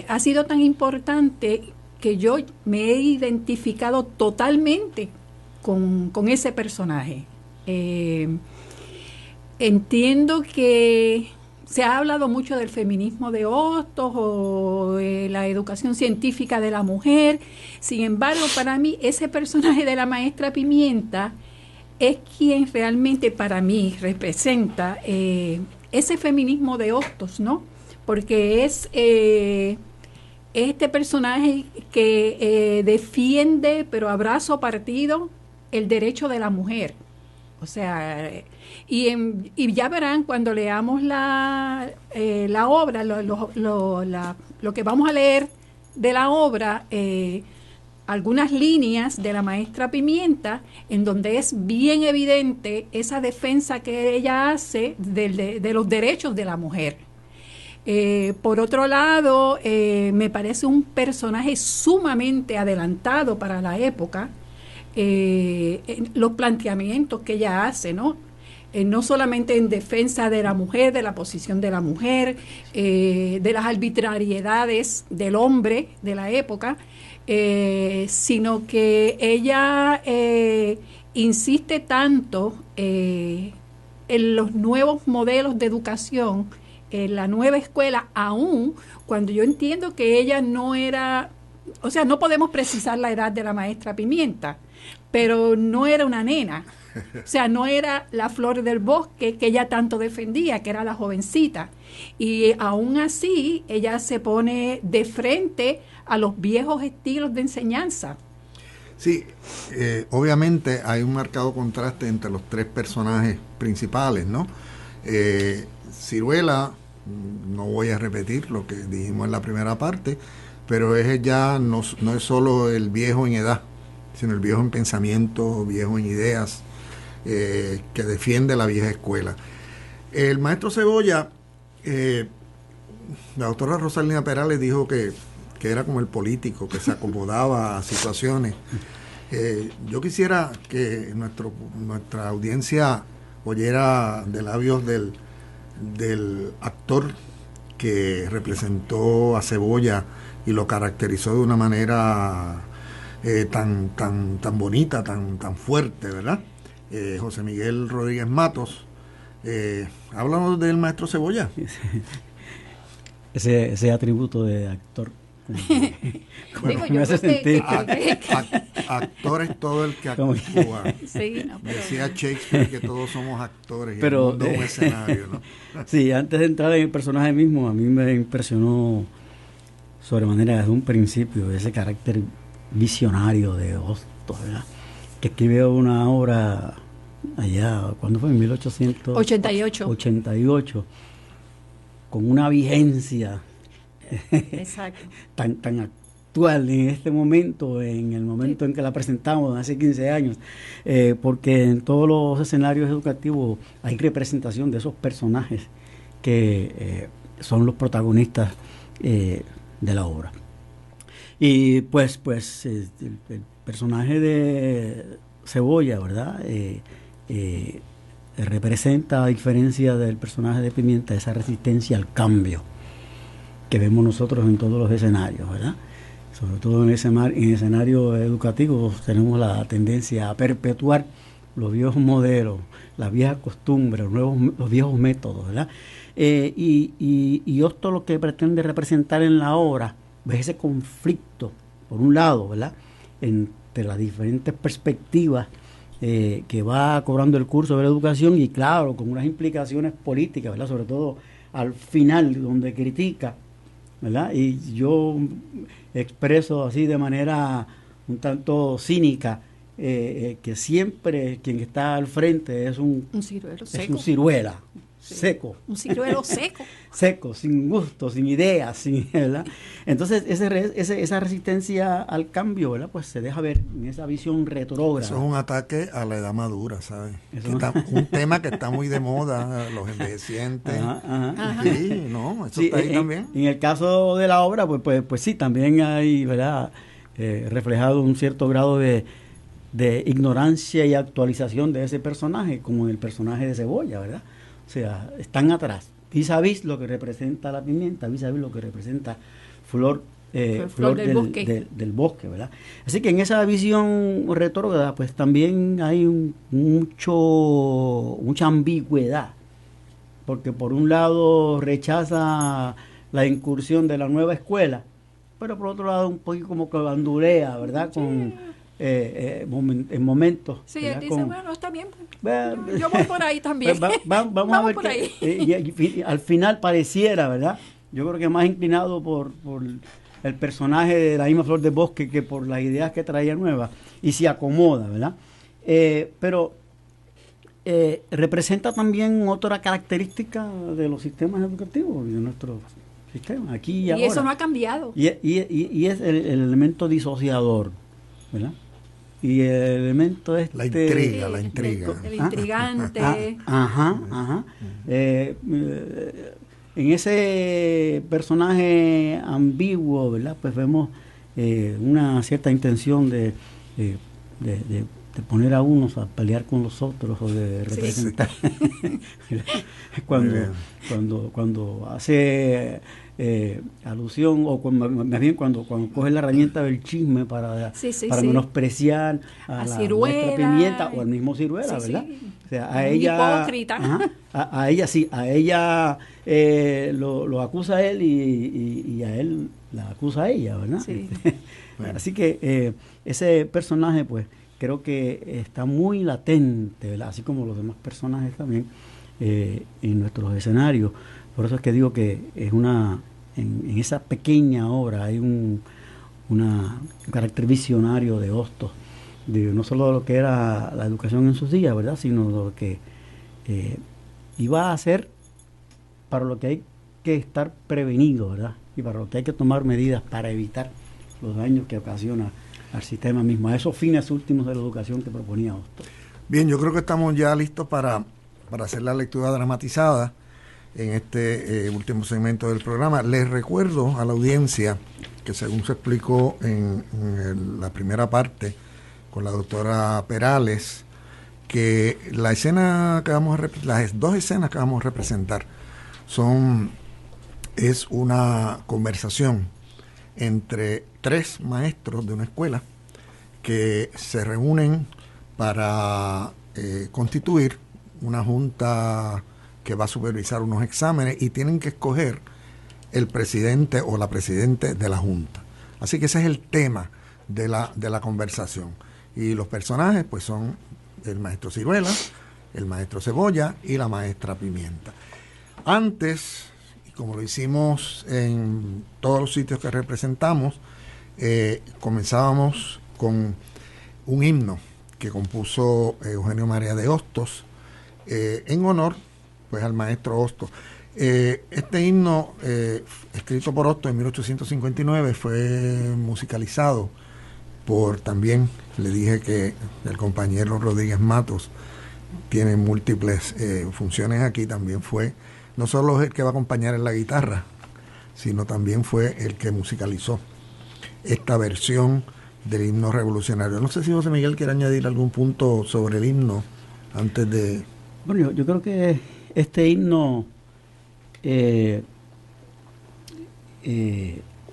ha sido tan importante que yo me he identificado totalmente con ese personaje. Entiendo que se ha hablado mucho del feminismo de Hostos o de la educación científica de la mujer. Sin embargo, para mí ese personaje de la maestra Pimienta es quien realmente para mí representa ese feminismo de Hostos, ¿no? Porque es este personaje que defiende, pero a brazo partido, el derecho de la mujer. O sea, y ya verán cuando leamos la obra, lo que vamos a leer de la obra, algunas líneas de la maestra Pimienta, en donde es bien evidente esa defensa que ella hace de los derechos de la mujer. Por otro lado, me parece un personaje sumamente adelantado para la época. Los planteamientos que ella hace, ¿no? No solamente en defensa de la mujer, de la posición de la mujer, de las arbitrariedades del hombre de la época, sino que ella insiste tanto en los nuevos modelos de educación, en la nueva escuela, aún cuando yo entiendo que ella no era, o sea, no podemos precisar la edad de la maestra Pimienta, pero no era una nena, o sea, no era la flor del bosque que ella tanto defendía, que era la jovencita. Y aún así, ella se pone de frente a los viejos estilos de enseñanza. Sí, obviamente hay un marcado contraste entre los 3 personajes principales, ¿no? Ciruela, no voy a repetir lo que dijimos en la primera parte, pero ella no es solo el viejo en edad, sino el viejo en pensamiento, viejo en ideas, que defiende la vieja escuela. El maestro Cebolla, la doctora Rosalina Perales dijo que era como el político, que se acomodaba a situaciones. Yo quisiera que nuestra audiencia oyera de labios del actor que representó a Cebolla y lo caracterizó de una manera tan bonita, tan fuerte, ¿verdad? José Miguel Rodríguez Matos. Háblanos del maestro Cebolla. Ese atributo de actor. Digo, me hace sentir. Actor es todo el que actúa. Sí, no, pero... Decía Shakespeare que todos somos actores, pero, y el mundo es un escenario, ¿no? Sí, antes de entrar en el personaje mismo, a mí me impresionó sobremanera desde un principio ese carácter visionario de Hostos, ¿verdad? Que escribió una obra allá, ¿cuándo fue? En 1888, con una vigencia tan actual en este momento, en el momento en que la presentamos hace 15 años, porque en todos los escenarios educativos hay representación de esos personajes que son los protagonistas de la obra. Y pues el personaje de Cebolla, ¿verdad? Representa, a diferencia del personaje de Pimienta, esa resistencia al cambio que vemos nosotros en todos los escenarios, ¿verdad? Sobre todo en escenarios educativos tenemos la tendencia a perpetuar los viejos modelos, las viejas costumbres, los viejos métodos, ¿verdad? Y Hostos lo que pretende representar en la obra es ese conflicto, por un lado, ¿verdad?, entre las diferentes perspectivas que va cobrando el curso de la educación, y claro, con unas implicaciones políticas, ¿verdad?, sobre todo al final, donde critica, ¿verdad? Y yo expreso así de manera un tanto cínica que siempre quien está al frente es un ciruelo seco. Es un ciruela seco. Un ciruelo seco. Seco, sin gusto, sin ideas, ¿verdad? Entonces, esa resistencia al cambio, ¿verdad?, pues se deja ver en esa visión retrógrada. Eso es un ataque a la edad madura, ¿sabes? Un tema que está muy de moda, los envejecientes. Ajá. Sí, no, eso sí, está ahí también. En el caso de la obra, pues sí, también hay, ¿verdad?, reflejado un cierto grado de ignorancia y actualización de ese personaje, como en el personaje de Cebolla, ¿verdad? O sea, están atrás. Vis a vis lo que representa la pimienta, vis a vis lo que representa flor del bosque, ¿verdad? Así que en esa visión retrógrada, pues también hay mucha ambigüedad, porque por un lado rechaza la incursión de la nueva escuela, pero por otro lado un poquito como que bandulea, ¿verdad? Con en momentos. Sí, él dice, bueno, está bien, yo voy por ahí también. Vamos a ver y al final pareciera, ¿verdad? Yo creo que más inclinado por el personaje de la misma Flor del Bosque que por las ideas que traía nuevas, y se acomoda, ¿verdad? Pero representa también otra característica de los sistemas educativos, de nuestro sistema, aquí y ahora. Y eso no ha cambiado. Y es el elemento disociador, ¿verdad? Y el elemento la intriga. El intrigante. En ese personaje ambiguo, ¿verdad?, pues vemos una cierta intención de poner a unos a pelear con los otros, o de representar. Sí. cuando hace alusión, o más bien cuando coge la herramienta del chisme para menospreciar a la nuestra Pimienta, o al mismo Ciruela, ¿verdad? Sí. O sea, a ella, hipócrita. A ella lo acusa a él, y a él la acusa a ella, ¿verdad? Sí. Bueno. Así que ese personaje, pues, creo que está muy latente, ¿verdad?, así como los demás personajes también en nuestros escenarios. Por eso es que digo que es en esa pequeña obra hay un carácter visionario de Hostos, no solo de lo que era la educación en sus días, ¿verdad?, sino de lo que iba a hacer, para lo que hay que estar prevenido, ¿verdad?, y para lo que hay que tomar medidas para evitar los daños que ocasiona al sistema mismo, a esos fines últimos de la educación que proponía Hostos. Bien, yo creo que estamos ya listos para hacer la lectura dramatizada en este último segmento del programa. Les recuerdo a la audiencia que, según se explicó en la primera parte con la doctora Perales, que las dos escenas que vamos a representar es una conversación entre 3 maestros de una escuela que se reúnen para constituir una junta que va a supervisar unos exámenes, y tienen que escoger el presidente o la presidente de la junta. Así que ese es el tema de la conversación. Y los personajes pues son el maestro Ciruela, el maestro Cebolla y la maestra Pimienta. Antes, y como lo hicimos en todos los sitios que representamos, comenzábamos con un himno que compuso Eugenio María de Hostos en honor pues al maestro Hostos. Este himno, escrito por Hostos en 1859, fue musicalizado por, también le dije que el compañero Rodríguez Matos tiene múltiples funciones aquí, también fue no solo el que va a acompañar en la guitarra, sino también fue el que musicalizó esta versión del himno revolucionario. No sé si José Miguel quiere añadir algún punto sobre el himno antes de... Bueno, yo creo que este himno, que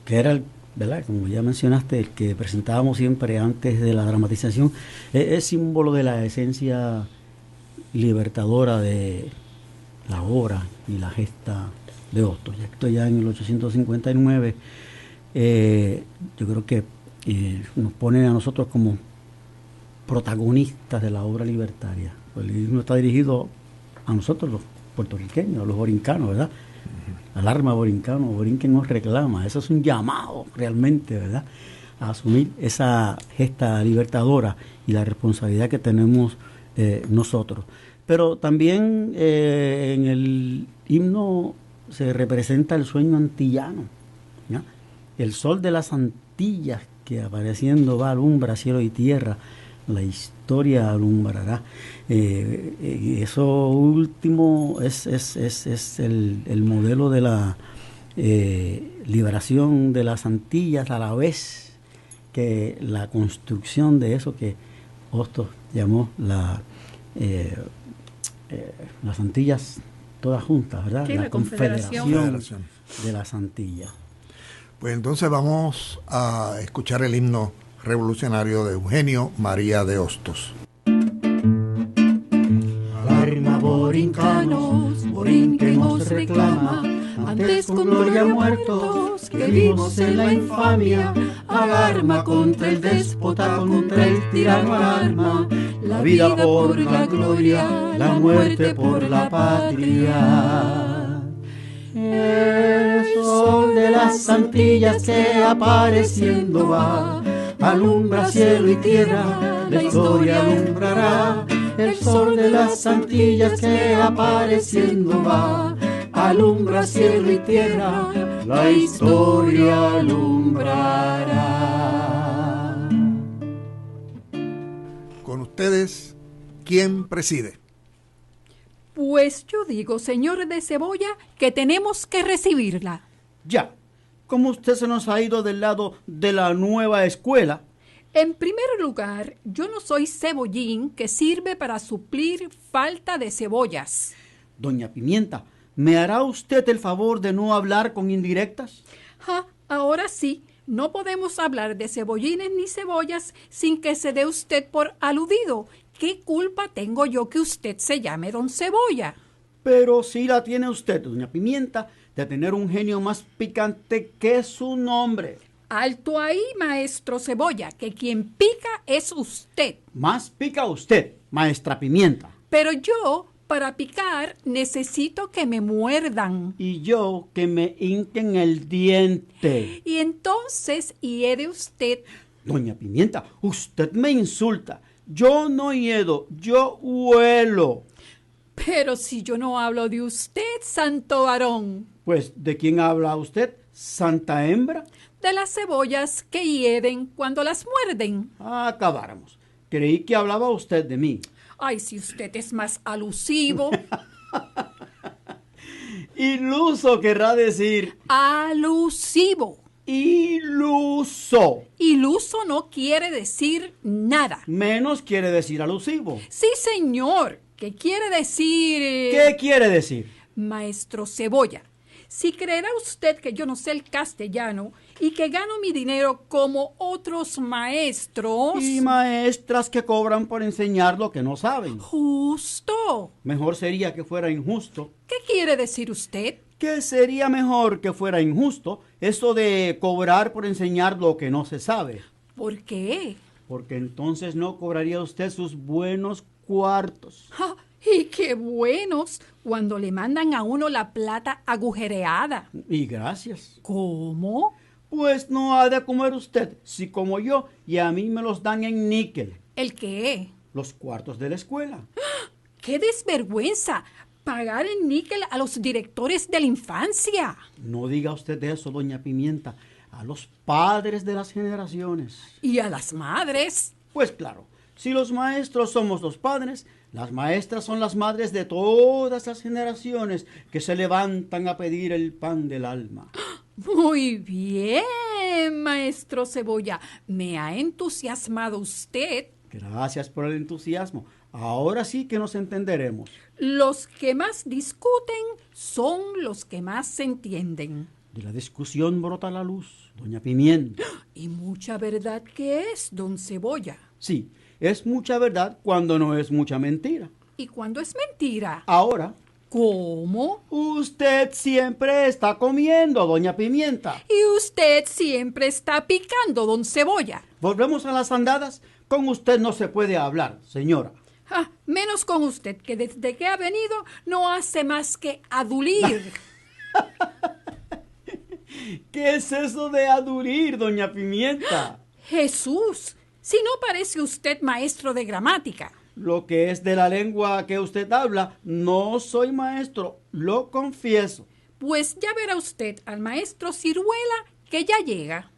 era, ¿verdad?, como ya mencionaste, el que presentábamos siempre antes de la dramatización, es símbolo de la esencia libertadora de la obra y la gesta de Hostos. Esto ya en el 859, yo creo que nos pone a nosotros como protagonistas de la obra libertaria. El himno está dirigido a nosotros los puertorriqueños, a los borincanos, ¿verdad? Al arma borincano, Borinquen nos reclama. Eso es un llamado realmente, ¿verdad?, a asumir esa gesta libertadora y la responsabilidad que tenemos nosotros. Pero también en el himno se representa el sueño antillano, ¿ya? El sol de las Antillas que apareciendo va, alumbra cielo y tierra, la historia alumbrará. Eso último es el modelo de la liberación de las Antillas, a la vez que la construcción de eso que Hostos llamó las Antillas todas juntas, ¿verdad? Sí, la Confederación de las Antillas. Pues entonces vamos a escuchar el himno revolucionario de Eugenio María de Hostos. Alarma borincanos, Borinquen os reclama, antes con gloria muertos que vivos en la infamia. Alarma contra el déspota, contra el tirano, alarma, la vida por la gloria, la muerte por la patria. El sol de las Antillas que apareciendo va, alumbra cielo y tierra, la historia alumbrará. El sol de las Antillas que apareciendo va, alumbra cielo y tierra, la historia alumbrará. Con ustedes, ¿quién preside? Pues yo digo, señor de Cebolla, que tenemos que recibirla. Ya, como usted se nos ha ido del lado de la nueva escuela. En primer lugar, yo no soy cebollín que sirve para suplir falta de cebollas. Doña Pimienta, ¿me hará usted el favor de no hablar con indirectas? Ahora sí, no podemos hablar de cebollines ni cebollas sin que se dé usted por aludido. ¿Qué culpa tengo yo que usted se llame don Cebolla? Pero sí la tiene usted, doña Pimienta, de tener un genio más picante que su nombre. Alto ahí, maestro Cebolla, que quien pica es usted. Más pica usted, maestra Pimienta. Pero yo, para picar, necesito que me muerdan. Y yo que me hinquen el diente. Y entonces hiede usted. Doña Pimienta, usted me insulta. Yo no hiedo, yo huelo. Pero si yo no hablo de usted, santo varón. Pues, ¿de quién habla usted, santa hembra? De las cebollas que hieden cuando las muerden. Acabáramos. Creí que hablaba usted de mí. Ay, si usted es más alusivo. Iluso querrá decir. Alusivo. Iluso. Iluso no quiere decir nada. Menos quiere decir alusivo. Sí, señor. ¿Qué quiere decir? ¿Qué quiere decir? Maestro Cebolla, si creerá usted que yo no sé el castellano y que gano mi dinero como otros maestros... Y maestras que cobran por enseñar lo que no saben. Justo. Mejor sería que fuera injusto. ¿Qué quiere decir usted? Que sería mejor que fuera injusto eso de cobrar por enseñar lo que no se sabe. ¿Por qué? Porque entonces no cobraría usted sus buenos cuartos. ¡Ja! ¡Y qué buenos! Cuando le mandan a uno la plata agujereada. Y gracias. ¿Cómo? Pues no ha de comer usted, si como yo, y a mí me los dan en níquel. ¿El qué? Los cuartos de la escuela. ¡Qué desvergüenza! Pagar en níquel a los directores de la infancia. No diga usted eso, doña Pimienta, a los padres de las generaciones. ¿Y a las madres? Pues claro, si los maestros somos los padres, las maestras son las madres de todas las generaciones que se levantan a pedir el pan del alma. Muy bien, maestro Cebolla. Me ha entusiasmado usted. Gracias por el entusiasmo. Ahora sí que nos entenderemos. Los que más discuten son los que más se entienden. De la discusión brota la luz, doña Pimienta. Y mucha verdad que es, don Cebolla. Sí, es mucha verdad cuando no es mucha mentira. ¿Y cuándo es mentira? Ahora, ¿Cómo? usted siempre está comiendo, doña Pimienta. Y usted siempre está picando, don Cebolla. Volvemos a las andadas. Con usted no se puede hablar, señora. Menos con usted, que desde que ha venido no hace más que adulir. ¿Qué es eso de adulir, doña Pimienta? Jesús, si no parece usted maestro de gramática. Lo que es de la lengua que usted habla, no soy maestro, lo confieso. Pues ya verá usted al maestro Ciruela que ya llega.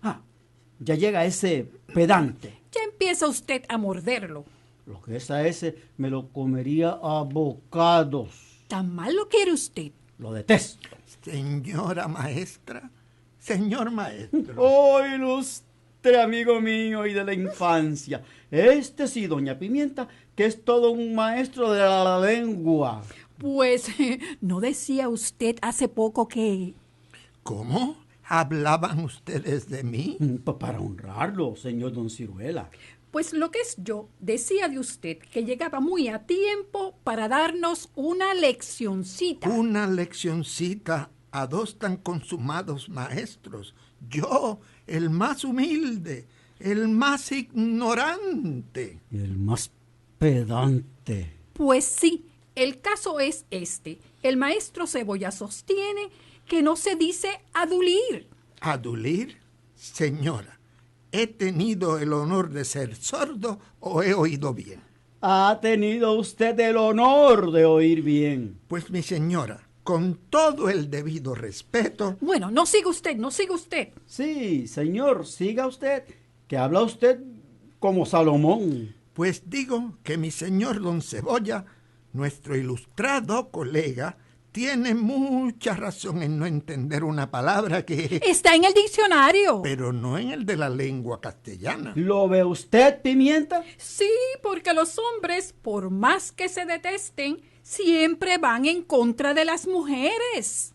Ya llega ese pedante. Ya empieza usted a morderlo. Lo que es a ese me lo comería a bocados. ¿Tan mal lo quiere usted? Lo detesto. Señora maestra, señor maestro. ¡Oh, ilustre amigo mío y de la infancia! Este sí, doña Pimienta, que es todo un maestro de la lengua. Pues, ¿no decía usted hace poco que...? ¿Cómo? ¿Hablaban ustedes de mí? Para honrarlo, señor don Ciruela. Pues lo que es yo, decía de usted que llegaba muy a tiempo para darnos una leccioncita. Una leccioncita a dos tan consumados maestros. Yo, el más humilde, el más ignorante. Y el más pedante. Pues sí, el caso es este. El maestro Cebolla sostiene que no se dice adulir. ¿Adulir? Señora, ¿he tenido el honor de ser sordo o he oído bien? Ha tenido usted el honor de oír bien. Pues mi señora, con todo el debido respeto... Bueno, no siga usted, no siga usted. Sí, señor, siga usted, que habla usted como Salomón. Pues digo que mi señor don Cebolla, nuestro ilustrado colega, tiene mucha razón en no entender una palabra que... Está en el diccionario. Pero no en el de la lengua castellana. ¿Lo ve usted, Pimienta? Sí, porque los hombres, por más que se detesten, siempre van en contra de las mujeres.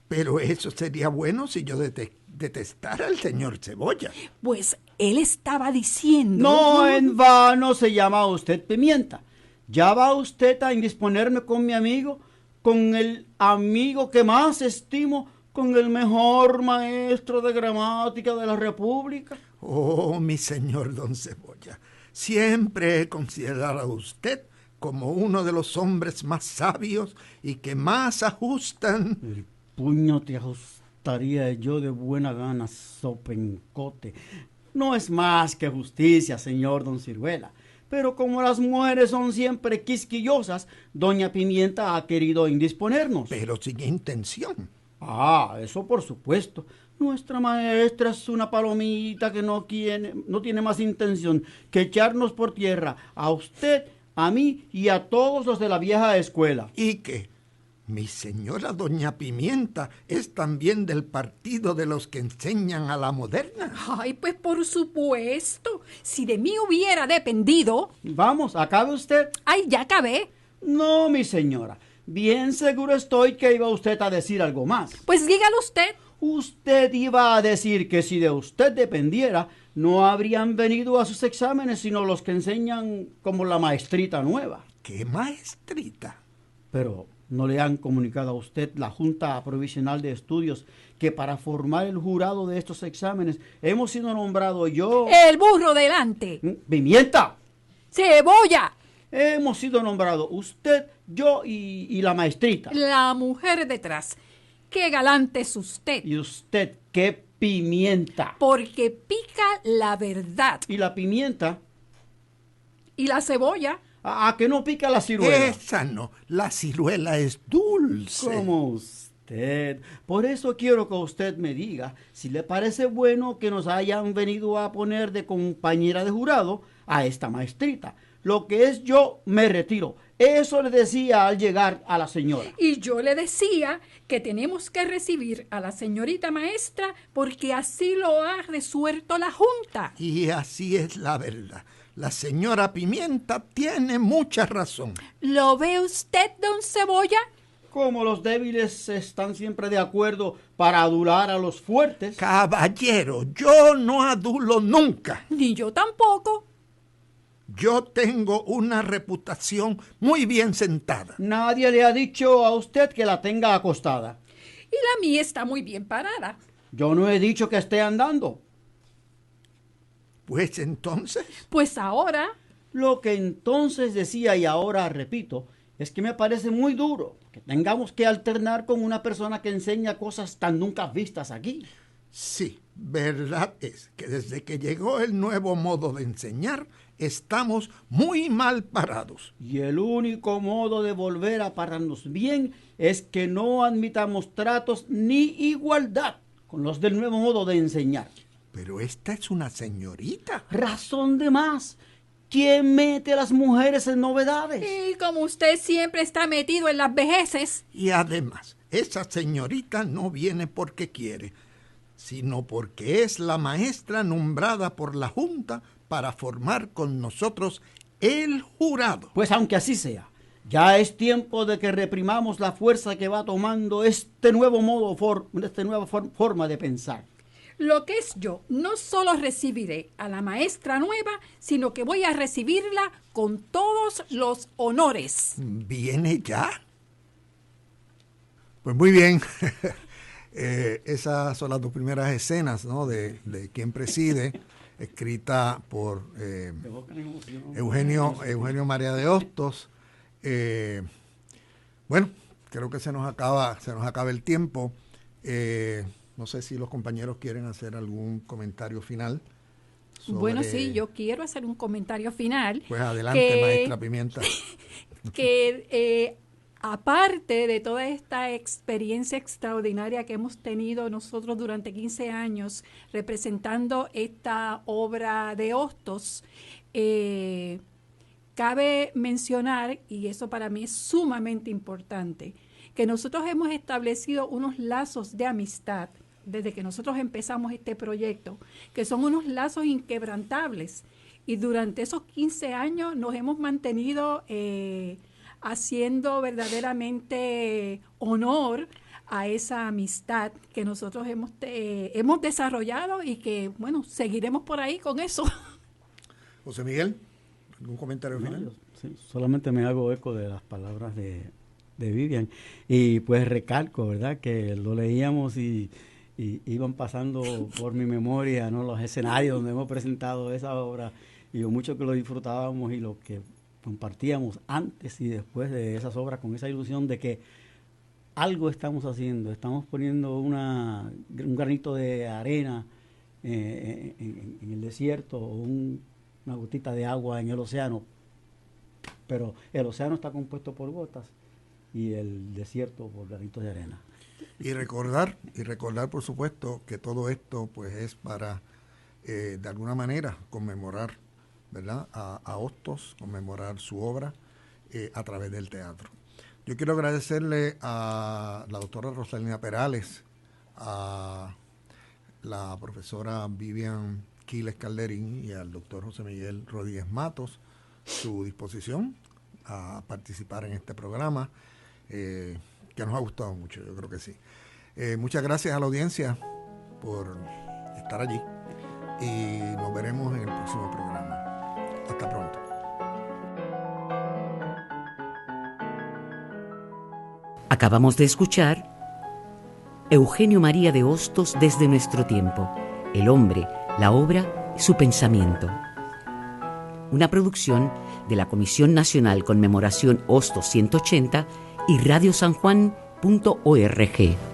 Pero eso sería bueno si yo detestara al señor Cebolla. Pues él estaba diciendo... No, en vano se llama usted Pimienta. ¿Ya va usted a indisponerme con mi amigo? Con el amigo que más estimo, con el mejor maestro de gramática de la República. Oh, mi señor don Cebolla, siempre he considerado a usted como uno de los hombres más sabios y que más ajustan... El puño te ajustaría yo de buena gana, sopencote. No es más que justicia, señor don Ciruela. Pero como las mujeres son siempre quisquillosas, doña Pimienta ha querido indisponernos. Pero sin intención. Eso por supuesto. Nuestra maestra es una palomita que no tiene más intención que echarnos por tierra a usted, a mí y a todos los de la vieja escuela. ¿Y qué? Mi señora doña Pimienta es también del partido de los que enseñan a la moderna. Ay, pues por supuesto. Si de mí hubiera dependido... Vamos, acabe usted. Ay, ya acabé. No, mi señora. Bien seguro estoy que iba usted a decir algo más. Pues dígalo usted. Usted iba a decir que si de usted dependiera, no habrían venido a sus exámenes sino los que enseñan como la maestrita nueva. ¿Qué maestrita? Pero ¿no le han comunicado a usted la Junta Provisional de Estudios que para formar el jurado de estos exámenes hemos sido nombrado yo... El burro delante. ¡Pimienta! ¡Cebolla! Hemos sido nombrados usted, yo y la maestrita. La mujer detrás. ¡Qué galante es usted! Y usted, qué pimienta? Porque pica la verdad. ¿Y la pimienta? ¿Y la cebolla? ¿A que no pica la ciruela? Esa no, la ciruela es dulce. Como usted. Por eso quiero que usted me diga si le parece bueno que nos hayan venido a poner de compañera de jurado a esta maestrita. Lo que es, yo me retiro. Eso le decía al llegar a la señora. Y yo le decía que tenemos que recibir a la señorita maestra porque así lo ha resuelto la Junta. Y así es la verdad. La señora Pimienta tiene mucha razón. ¿Lo ve usted, don Cebolla? Como los débiles están siempre de acuerdo para adular a los fuertes. Caballero, yo no adulo nunca. Ni yo tampoco. Yo tengo una reputación muy bien sentada. Nadie le ha dicho a usted que la tenga acostada. Y la mía está muy bien parada. Yo no he dicho que esté andando. Pues entonces, Pues ahora, Lo que entonces decía y ahora repito es que me parece muy duro que tengamos que alternar con una persona que enseña cosas tan nunca vistas aquí. sí, verdad es que desde que llegó el nuevo modo de enseñar, estamos muy mal parados. Y el único modo de volver a pararnos bien es que no admitamos tratos ni igualdad con los del nuevo modo de enseñar. Pero esta es una señorita. Razón de más. ¿Quién mete a las mujeres en novedades? y como usted siempre está metido en las vejeces, Y además, esa señorita no viene porque quiere, sino porque es la maestra nombrada por la Junta para formar con nosotros el jurado. Pues aunque así sea, ya es tiempo de que reprimamos la fuerza que va tomando este nuevo modo, esta nueva forma de pensar. lo que es yo, no solo recibiré a la maestra nueva, sino que voy a recibirla con todos los honores. ¿Viene ya? Pues muy bien. Esas son las dos primeras escenas, ¿no?, de Quien preside, escrita por Eugenio María de Hostos. Bueno, creo que se nos acaba el tiempo. No sé si los compañeros quieren hacer algún comentario final. Bueno, sí, yo quiero hacer un comentario final. Pues adelante, maestra Pimienta. Que aparte de toda esta experiencia extraordinaria que hemos tenido nosotros durante 15 años representando esta obra de Hostos, cabe mencionar, y eso para mí es sumamente importante, que nosotros hemos establecido unos lazos de amistad desde que nosotros empezamos este proyecto, que son unos lazos inquebrantables. Y durante esos 15 años nos hemos mantenido haciendo verdaderamente honor a esa amistad que nosotros hemos desarrollado y que, bueno, seguiremos por ahí con eso. José Miguel, ¿algún comentario final? Sí, solamente me hago eco de las palabras de Vivian. Y pues recalco, ¿verdad?, que lo leíamos y iban pasando por mi memoria, ¿no?, los escenarios donde hemos presentado esa obra y lo mucho que lo disfrutábamos y lo que compartíamos antes y después de esas obras con esa ilusión de que algo estamos haciendo, estamos poniendo un granito de arena en el desierto o una gotita de agua en el océano, pero el océano está compuesto por gotas y el desierto por granitos de arena. Y recordar por supuesto que todo esto pues es para de alguna manera conmemorar, ¿verdad?, a Hostos, conmemorar su obra a través del teatro. Yo quiero agradecerle a la doctora Rosalina Perales, a la profesora Vivian Quiles Calderín y al doctor José Miguel Rodríguez Matos su disposición a participar en este programa, que nos ha gustado mucho, yo creo que sí. Muchas gracias a la audiencia por estar allí y nos veremos en el próximo programa. Hasta pronto. Acabamos de escuchar Eugenio María de Hostos desde nuestro tiempo, el hombre, la obra y su pensamiento. Una producción de la Comisión Nacional Conmemoración Hostos 180 y radiosanjuan.org.